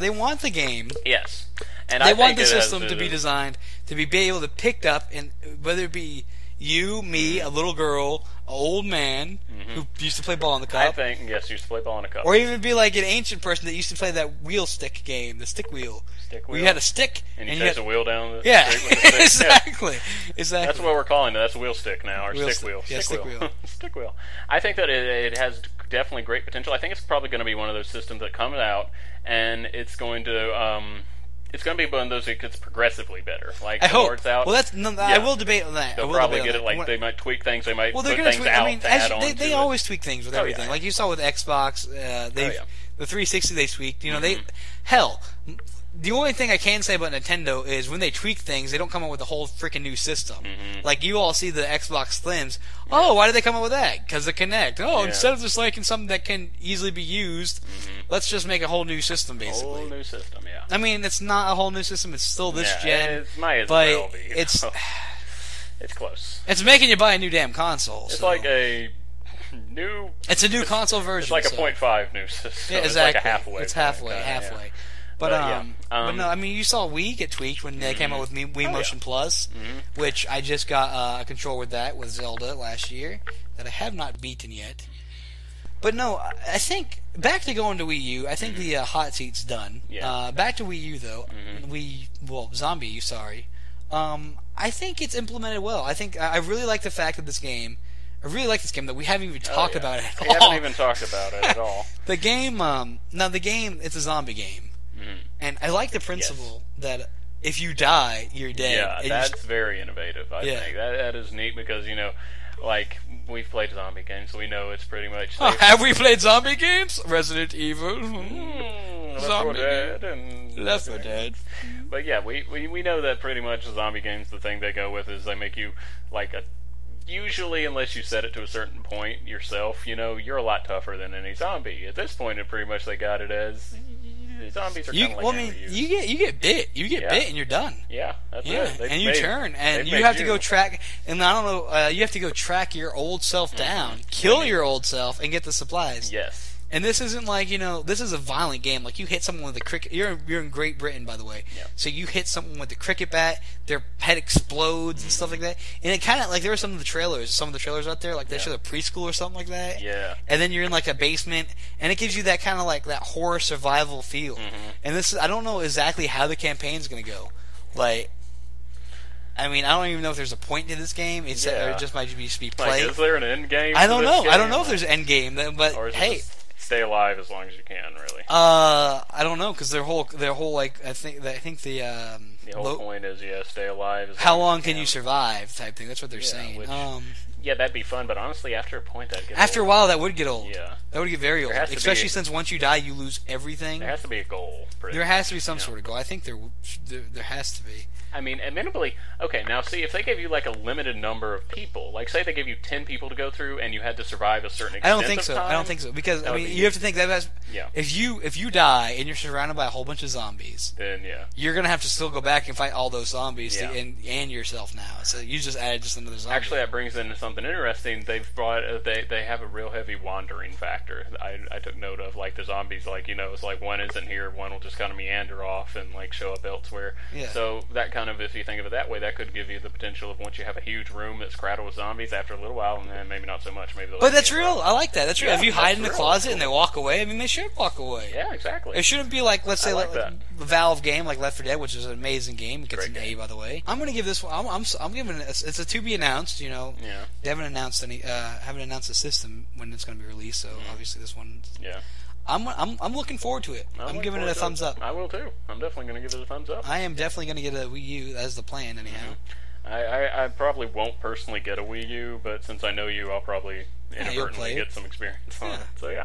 they want the game. Yes, and they want the system to be designed to be able to pick up, and whether it be you, me, a little girl, an old man who used to play ball in the cup. I think, yes, used to play ball in a cup. Or even be like an ancient person that used to play that wheel stick game, the stick wheel. Where you had a stick. And you chase a wheel down the street with the stick. Exactly. That's what we're calling it. That's wheel stick now, or stick wheel. Yeah, stick wheel. Stick wheel. I think that it has definitely great potential. I think it's probably going to be one of those systems that comes out, and it's going to... It's going to be one of those that gets progressively better. Like, I hope. More it's out. Well, I will debate on that. They'll probably get it. Like, they might tweak things. They might put things out to add on. They always tweak things with everything. Like you saw with Xbox, the 360 they tweaked. The only thing I can say about Nintendo is when they tweak things, they don't come up with a whole freaking new system. Like, you all see the Xbox Slims. Oh, why did they come up with that? Because the Kinect. Instead of just making something that can easily be used, let's just make a whole new system, basically. Whole new system, yeah. I mean, it's not a whole new system. It's still this gen. It might as but well be. It's close. It's making you buy a new damn console. It's like a new... It's a new console version. It's like a 0.5 new system. Yeah, exactly. It's like a halfway. It's halfway. Yeah. But no, I mean, you saw Wii get tweaked when they came out with Wii Motion Plus, which I just got a controller with that with Zelda last year that I have not beaten yet. But no, I think back to going to Wii U. I think the hot seat's done. Yeah. Back to Wii U though. Zombie U. Sorry. I think it's implemented well. I think I really like the fact that this game. I really like this game that we haven't even talked about it at all. We haven't even talked about it at all. The game. The game. It's a zombie game. And I like the principle that if you die, you're dead. Yeah, that's very innovative, I think. That is neat because, like, we've played zombie games, so we know it's pretty much safe. Have we played zombie games? Resident Evil. Left 4 Dead. And Left 4 Dead. But yeah, we know that pretty much zombie games, the thing they go with is they make you, like, usually, unless you set it to a certain point yourself, you're a lot tougher than any zombie. At this point, pretty much they got it as... Zombies are kind of like you get bit. You get bit and you're done. Yeah, that's it. And you turn and you have to go track. And I don't know. You have to go track your old self down, kill your old self, and get the supplies. Yes. And this isn't like this is a violent game. Like you hit someone with a cricket. You're in Great Britain, by the way. Yeah. So you hit someone with the cricket bat, their head explodes and stuff like that. And it kind of like there were some of the trailers out there, like they show the preschool or something like that. Yeah. And then you're in like a basement, and it gives you that kind of like that horror survival feel. And I don't know exactly how the campaign's gonna go. Like, I mean, I don't even know if there's a point to this game. Or it just might just be play. Like, is there an end game? I don't know. I don't know if there's an end game, but or is hey. It stay alive as long as you can, really. I don't know because their whole like I think the whole point is stay alive. How long can you survive? Type thing. That's what they're saying. Yeah, that'd be fun, but honestly, after a point, that'd get After old. a while, that would get old. Yeah. That would get very old. Especially since once you die, you lose everything. There has to be a goal. There has to be some sort of goal. I think there has to be. I mean, admittedly, okay, now see, if they gave you like a limited number of people, like say they gave you 10 people to go through and you had to survive a certain extent I don't think of so. time, I don't think so. Because, I mean, you have to think that if you die and you're surrounded by a whole bunch of zombies, then you're going to have to still go back and fight all those zombies and yourself now. So you just added just another zombie. Actually, that brings into something interesting. They've brought, they have a real heavy wandering factor. I took note of, like the zombies, like, you know, it's like one isn't here, one will just kind of meander off and like show up elsewhere. Yeah. So that kind of, if you think of it that way, that could give you the potential of once you have a huge room that's crowded with zombies, after a little while, and then maybe not so much. Maybe. But that's real. I like that. That's real. Yeah, if you hide in the real. closet and they walk away, I mean, they should walk away. Yeah, exactly. It shouldn't be like, let's say, like a Valve game like Left 4 Dead, which is an amazing game. It gets an A, by the way. I'm going to give this one. I'm giving it. It's a to be announced. You know. Yeah. They haven't announced the system when it's going to be released. So obviously this one. Yeah. I'm looking forward to it. I'm giving it a thumbs up. I will too. I'm definitely going to give it a thumbs up. I am definitely going to get a Wii U as the plan, anyhow. I probably won't personally get a Wii U, but since I know you, I'll probably inadvertently get some experience on it. So yeah.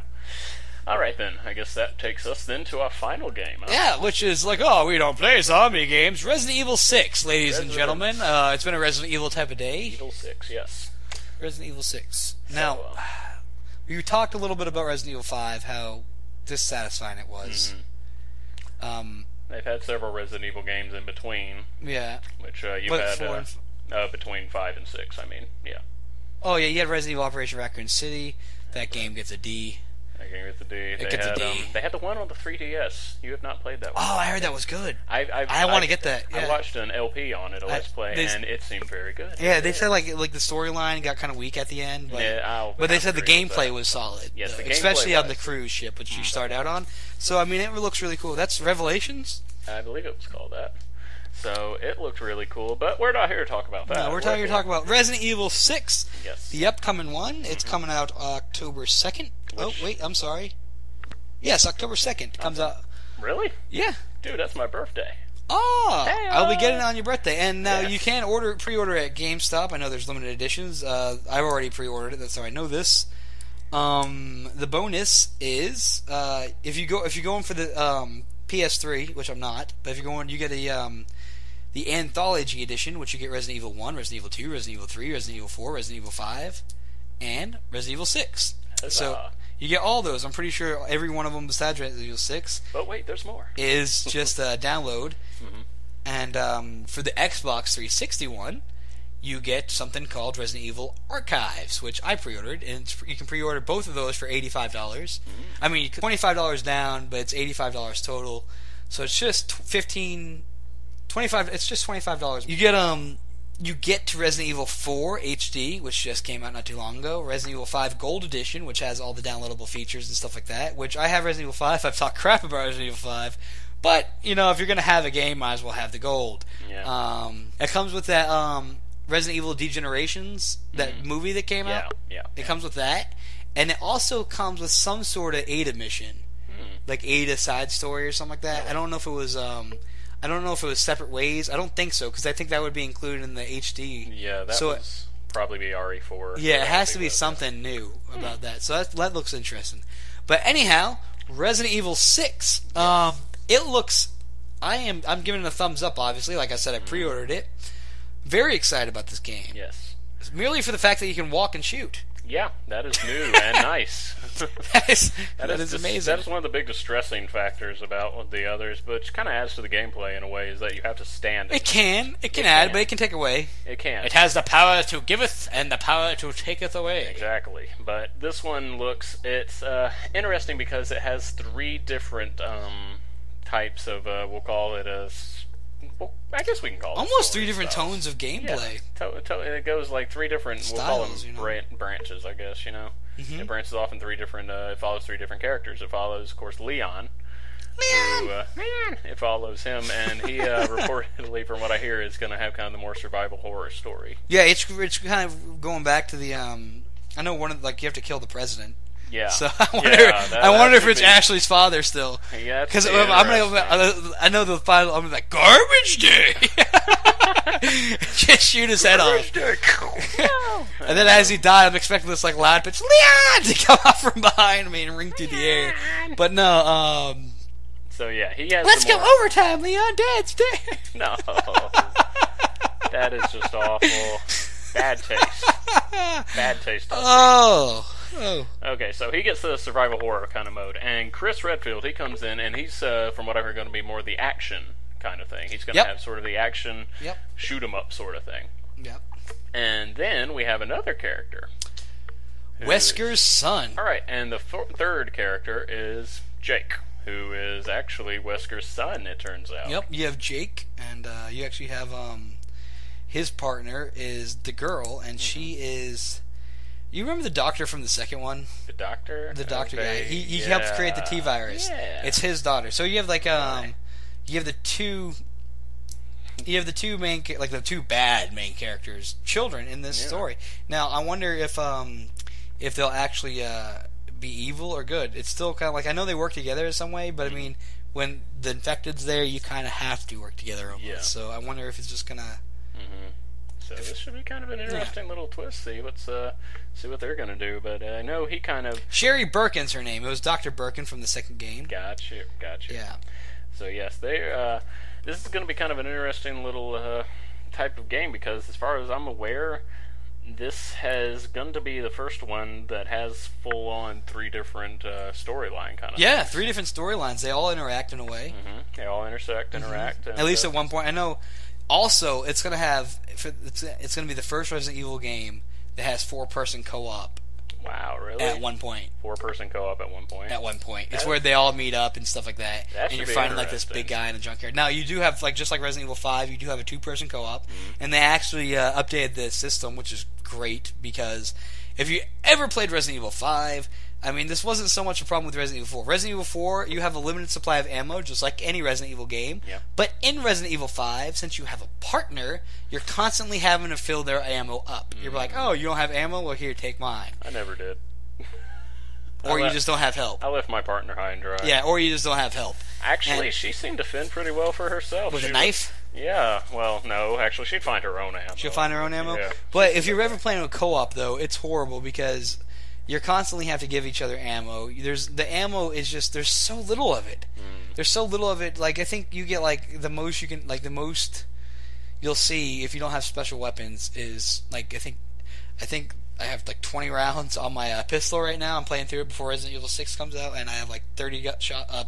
All right then. I guess that takes us then to our final game. Huh? Yeah, which is like, oh, we don't play zombie games. Resident Evil 6, ladies and gentlemen. It's been a Resident Evil type of day. Evil 6, yes. Resident Evil 6. Now, you talked a little bit about Resident Evil 5, how dissatisfying it was. They've had several Resident Evil games in between. Yeah. Which you've had between 5 and 6, I mean, yeah. Oh, yeah, you had Resident Evil Operation Raccoon City. That game gets a D. That game gets a D. It gets a D. They had the one on the 3DS. You have not played that one. Oh, I heard that was good. I want to get that. Yeah. I watched an LP on it, a Let's Play, and it seemed very good. Yeah, they said like the storyline got kind of weak at the end, but they said the gameplay was solid. Yes, the gameplay especially on the cruise ship, which you start out on. So, I mean, it looks really cool. That's Revelations? I believe it was called that. So, it looked really cool, but we're not here to talk about that. No, we're here to talk about Resident Evil 6, yes. The upcoming one. It's coming out October 2nd. Oh, wait, I'm sorry. Yes, October 2nd comes out. Really? Yeah. Dude, that's my birthday. Oh, hey, I'll be getting it on your birthday. And now you can pre-order at GameStop. I know there's limited editions. I've already pre-ordered it. That's how I know this. The bonus is if you're going for the PS3, which I'm not, but if you're going, you get the Anthology Edition, which you get Resident Evil 1, Resident Evil 2, Resident Evil 3, Resident Evil 4, Resident Evil 5, and Resident Evil 6. So you get all those. I'm pretty sure every one of them besides Resident Evil 6. But wait, there's more. Is just a download. And for the Xbox 360 one, you get something called Resident Evil Archives, which I pre-ordered, and you can pre-order both of those for $85. I mean, $25 down, but it's $85 total. So it's just $25. It's just $25. You get to Resident Evil 4 HD, which just came out not too long ago. Resident Evil 5 Gold Edition, which has all the downloadable features and stuff like that. Which I have Resident Evil 5. I've talked crap about Resident Evil 5. But, you know, if you're going to have a game, might as well have the gold. Yeah. It comes with that Resident Evil Degenerations, that movie that came out. Yeah. It comes with that. And it also comes with some sort of Ada mission. Like Ada side story or something like that. I don't know if it was... I don't know if it was separate ways. I don't think so, because I think that would be included in the HD. Yeah, that would probably be RE4. Yeah, it has to be something new about that. So that looks interesting. But anyhow, Resident Evil 6. It looks... I'm giving it a thumbs up, obviously. Like I said, I pre-ordered it. Very excited about this game. Yes. Merely for the fact that you can walk and shoot. Yeah, that is new and nice. that is amazing. That is one of the big distressing factors about the others, which kind of adds to the gameplay in a way, is that you have to stand. It can add, but it can take away. It can. It has the power to giveth and the power to taketh away. Exactly. But this one it's interesting because it has three different types of, we'll call it well, I guess we can call it almost three different tones of gameplay. Yeah, it goes like three different styles, we'll call them branches, I guess, you know. It branches off in three different, it follows three different characters. It follows, of course, Leon. It follows him, and he reportedly, from what I hear, is going to have kind of the more survival horror story. Yeah, it's kind of going back to the, I know you have to kill the president. Yeah. So I wonder if it's be... Ashley's father still. Yeah, because I know the final. I'm like garbage day. Just shoot his head off. And then as he died, I'm expecting this like loud pitch, Leon, to come out from behind me and ring through the air. But no. So yeah, he has. Let's go overtime, Leon. Dad's dead. No, that is just awful. Bad taste. Bad taste. Oh. Okay, so he gets the survival horror kind of mode, and Chris Redfield, he comes in, and he's, from what I heard, going to be more the action kind of thing. He's going to have sort of the action, shoot 'em up sort of thing. Yep. And then we have another character. Wesker's son. All right, and the third character is Jake, who is actually Wesker's son, it turns out. Yep, you have Jake, and you actually have his partner is the girl, and she is... You remember the doctor from the second one? The doctor? The doctor guy. He helped create the T-virus. Yeah. It's his daughter. So you have like you have the two the two bad main characters, children in this story. Now I wonder if they'll actually be evil or good. It's still kind of like, I know they work together in some way, but I mean, when the infected's there, you kind of have to work together almost. Yeah. So I wonder if it's just gonna. So this should be kind of an interesting little twist. See what they're gonna do. But I know he kind of... Sherry Birkin's her name. It was Dr. Birkin from the second game. Gotcha. Yeah. So yes, this is gonna be kind of an interesting little type of game, because as far as I'm aware, this has going to be the first one that has full-on 3 different storyline kind of. Yeah, things. 3 different storylines. They all interact in a way. They all interact. And, at least at one point, I know. Also, it's going to be the first Resident Evil game that has 4-person co-op. Wow, really? At one point. 4-person co-op at one point? At one point. It's where they all meet up and stuff like that. And you're fighting like this big guy in a junkyard. Now, you do have, like just like Resident Evil 5, you do have a 2-person co-op. And they actually updated the system, which is great, because if you ever played Resident Evil 5... I mean, this wasn't so much a problem with Resident Evil 4. Resident Evil 4, you have a limited supply of ammo, just like any Resident Evil game. Yep. But in Resident Evil 5, since you have a partner, you're constantly having to fill their ammo up. You're like, oh, you don't have ammo? Well, here, take mine. I never did. Or you just don't have help. I left my partner high and dry. Yeah, or you just don't have help. Actually, she seemed to fend pretty well for herself. With a knife? Yeah, well, no, actually, she'd find her own ammo. She'll find her own ammo? Yeah. But if you're ever playing with co-op, though, it's horrible, because... You constantly have to give each other ammo. The ammo is just, there's so little of it. There's so little of it. Like, I think you get like the most you'll see if you don't have special weapons is like, I think I have like 20 rounds on my pistol right now. I'm playing through it before Resident Evil 6 comes out, and I have like 30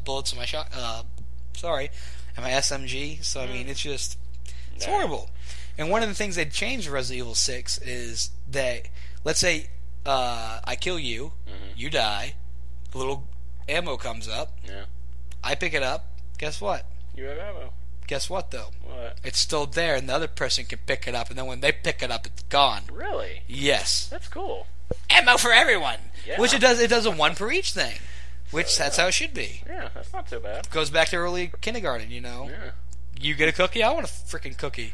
bullets in my and my SMG. So I mean, it's just, it's horrible. And one of the things they changed in Resident Evil 6 is that, let's say, I kill you, you die, a little ammo comes up, I pick it up, guess what? You have ammo. Guess what, though? What? It's still there, and the other person can pick it up, and then when they pick it up, it's gone. Really? Yes. That's cool. Ammo for everyone! Yeah. Which it does a one per each thing. Which, that's how it should be. Yeah, that's not too bad. Goes back to early kindergarten, you know? Yeah. You get a cookie? I want a freaking cookie.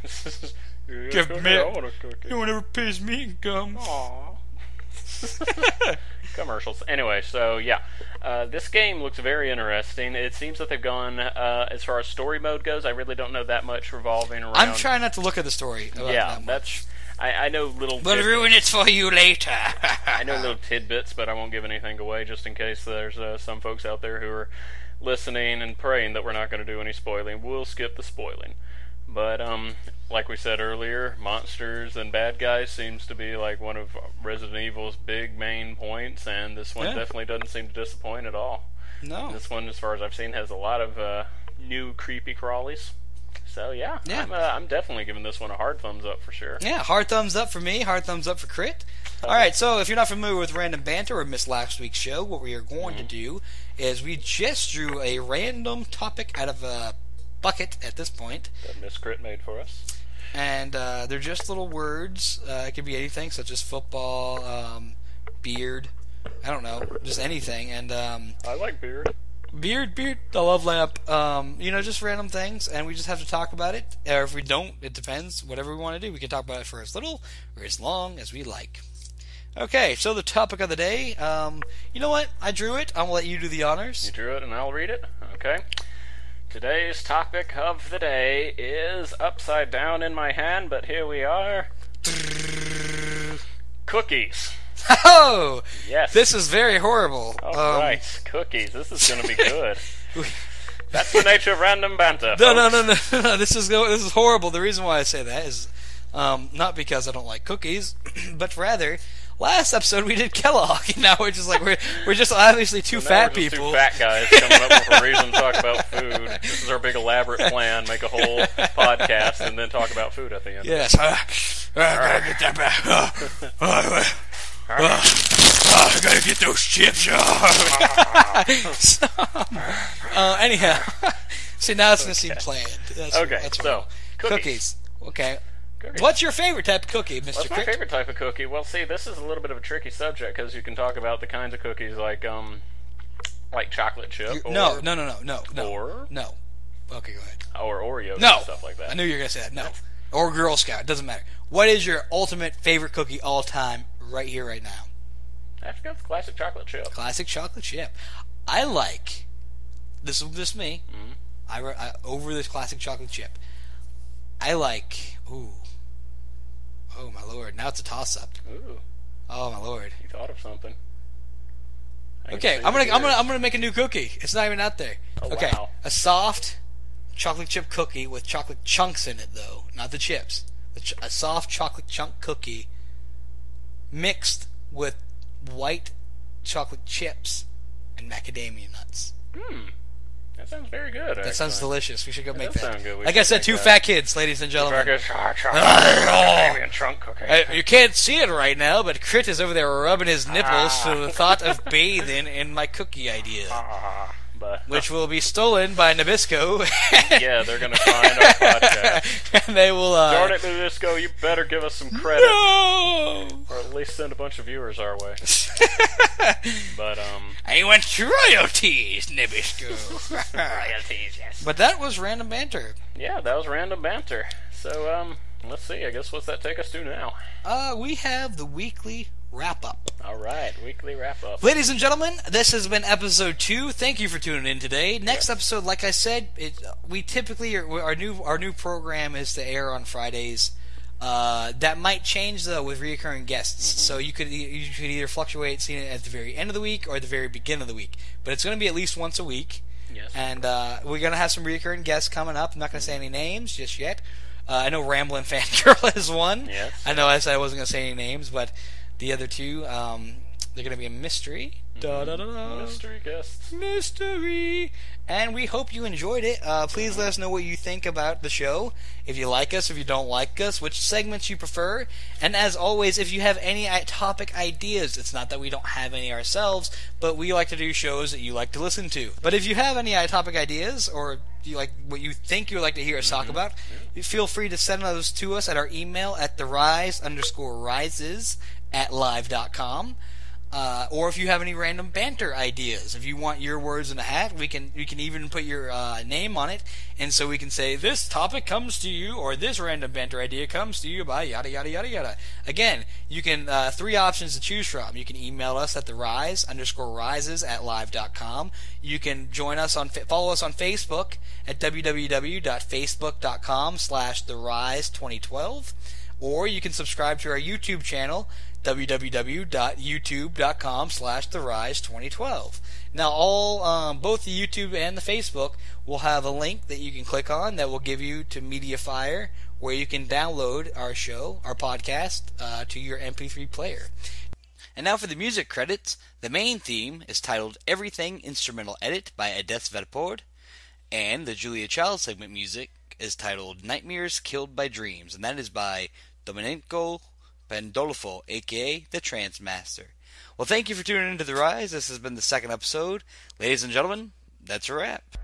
Give me I want a cookie. No one ever pays me income. Aww. Commercials. Anyway, so yeah, this game looks very interesting. It seems that they've gone, as far as story mode goes, I really don't know that much revolving around. I'm trying not to look at the story. That's. I know little. We'll ruin it for you later. I know little tidbits, but I won't give anything away, just in case there's some folks out there who are listening and praying that we're not going to do any spoiling. We'll skip the spoiling. But, like we said earlier, monsters and bad guys seems to be like one of Resident Evil's big main points, and this one definitely doesn't seem to disappoint at all. No. This one, as far as I've seen, has a lot of new creepy crawlies. So, yeah. I'm definitely giving this one a hard thumbs up for sure. Yeah, hard thumbs up for me, hard thumbs up for Crit. Alright, so if you're not familiar with Random Banter or missed last week's show, what we are going to do is we just drew a random topic out of a bucket at this point that Miss Crit made for us, and they're just little words. It could be anything, such as football, beard, I don't know, just anything. And I like beard. I love lamp. Just random things, and we just have to talk about it. Or if we don't, it depends. Whatever we want to do, we can talk about it for as little or as long as we like. Okay, so the topic of the day, you know what? I drew it. I'm going to let you do the honors. You drew it and I'll read it? Okay. Today's topic of the day is upside down in my hand, but here we are. Cookies. Oh! Yes. This is very horrible. Alright, cookies. This is going to be good. That's the nature of random banter. No. This is horrible. The reason why I say that is not because I don't like cookies, but rather, last episode we did Kellogg. Now we're just like we're just obviously two fat people. Two fat guys coming up with a reason to talk about food. This is our big elaborate plan: make a whole podcast and then talk about food at the end. Yes. I gotta get that back. I gotta get those chips. Anyhow, see, now it's gonna seem planned. That's so cookies. Okay. What's your favorite type of cookie, Mr. What's my favorite type of cookie? Well, see, this is a little bit of a tricky subject because you can talk about the kinds of cookies like chocolate chip. No. Or, No. Okay, go ahead. Or Oreos No. and stuff like that. I knew you were gonna say that. No. Or Girl Scout. It doesn't matter. What is your ultimate favorite cookie all time, right here, right now? I have to go with classic chocolate chip. Classic chocolate chip. I like. This is just me. Mm-hmm. I over this classic chocolate chip. I like. Ooh. Oh my lord! Now it's a toss-up. Ooh. Oh my lord! You thought of something. Okay, I'm gonna make a new cookie. It's not even out there. Oh, okay, wow. A soft chocolate chip cookie with chocolate chunks in it, though, not the chips. A soft chocolate chunk cookie mixed with white chocolate chips and macadamia nuts. That sounds very good. That sounds delicious. We should go make that. Sound good. Like I said, two fat kids, ladies and gentlemen. Macadamia chunk cookie. You can't see it right now, but Crit is over there rubbing his nipples to the thought of bathing in my cookie idea. Which will be stolen by Nabisco. Yeah, they're going to find our podcast. And they will, Darn it, Nabisco, you better give us some credit. No! Or at least send a bunch of viewers our way. But, I want royalties, Nabisco. royalties, yes. But that was Random Banter. Yeah, that was Random Banter. So, let's see, I guess what's that take us to now? We have the weekly wrap-up. Alright, weekly wrap-up. Ladies and gentlemen, this has been episode 2. Thank you for tuning in today. Next episode, like I said, we typically our new program is to air on Fridays. That might change though with recurring guests. Mm-hmm. So you could either fluctuate seeing it at the very end of the week or at the very beginning of the week. But it's going to be at least once a week. Yes. And we're going to have some recurring guests coming up. I'm not going to say any names just yet. I know Ramblin' Fangirl is one. Yes. I know I said I wasn't going to say any names, but the other two, they're going to be a mystery. Mystery guests. Mystery. And we hope you enjoyed it. Please let us know what you think about the show. If you like us, if you don't like us, which segments you prefer. And as always, if you have any topic ideas, it's not that we don't have any ourselves, but we like to do shows that you like to listen to. But if you have any topic ideas, or you like what you think you would like to hear us talk about, feel free to send those to us at our email at therise_rises@live.com. Or if you have any random banter ideas, if you want your words in a hat, you can even put your name on it, and so we can say this topic comes to you, or this random banter idea comes to you by yada yada yada yada. Again, you can 3 options to choose from. You can email us at therise_rises@live.com. You can join us follow us on Facebook at www.facebook.com/therise2012, or you can subscribe to our YouTube channel, www.youtube.com/therise2012. Now, both the YouTube and the Facebook will have a link that you can click on that will give you to Mediafire, where you can download our show, our podcast, to your MP3 player. And now for the music credits. The main theme is titled Everything Instrumental Edit by Adeth Vedpord, and the Julia Child segment music is titled Nightmares Killed by Dreams, and that is by Domenico Pandolfo, a.k.a. the Trance Master. Well, thank you for tuning into The Rise. This has been the second episode. Ladies and gentlemen, that's a wrap.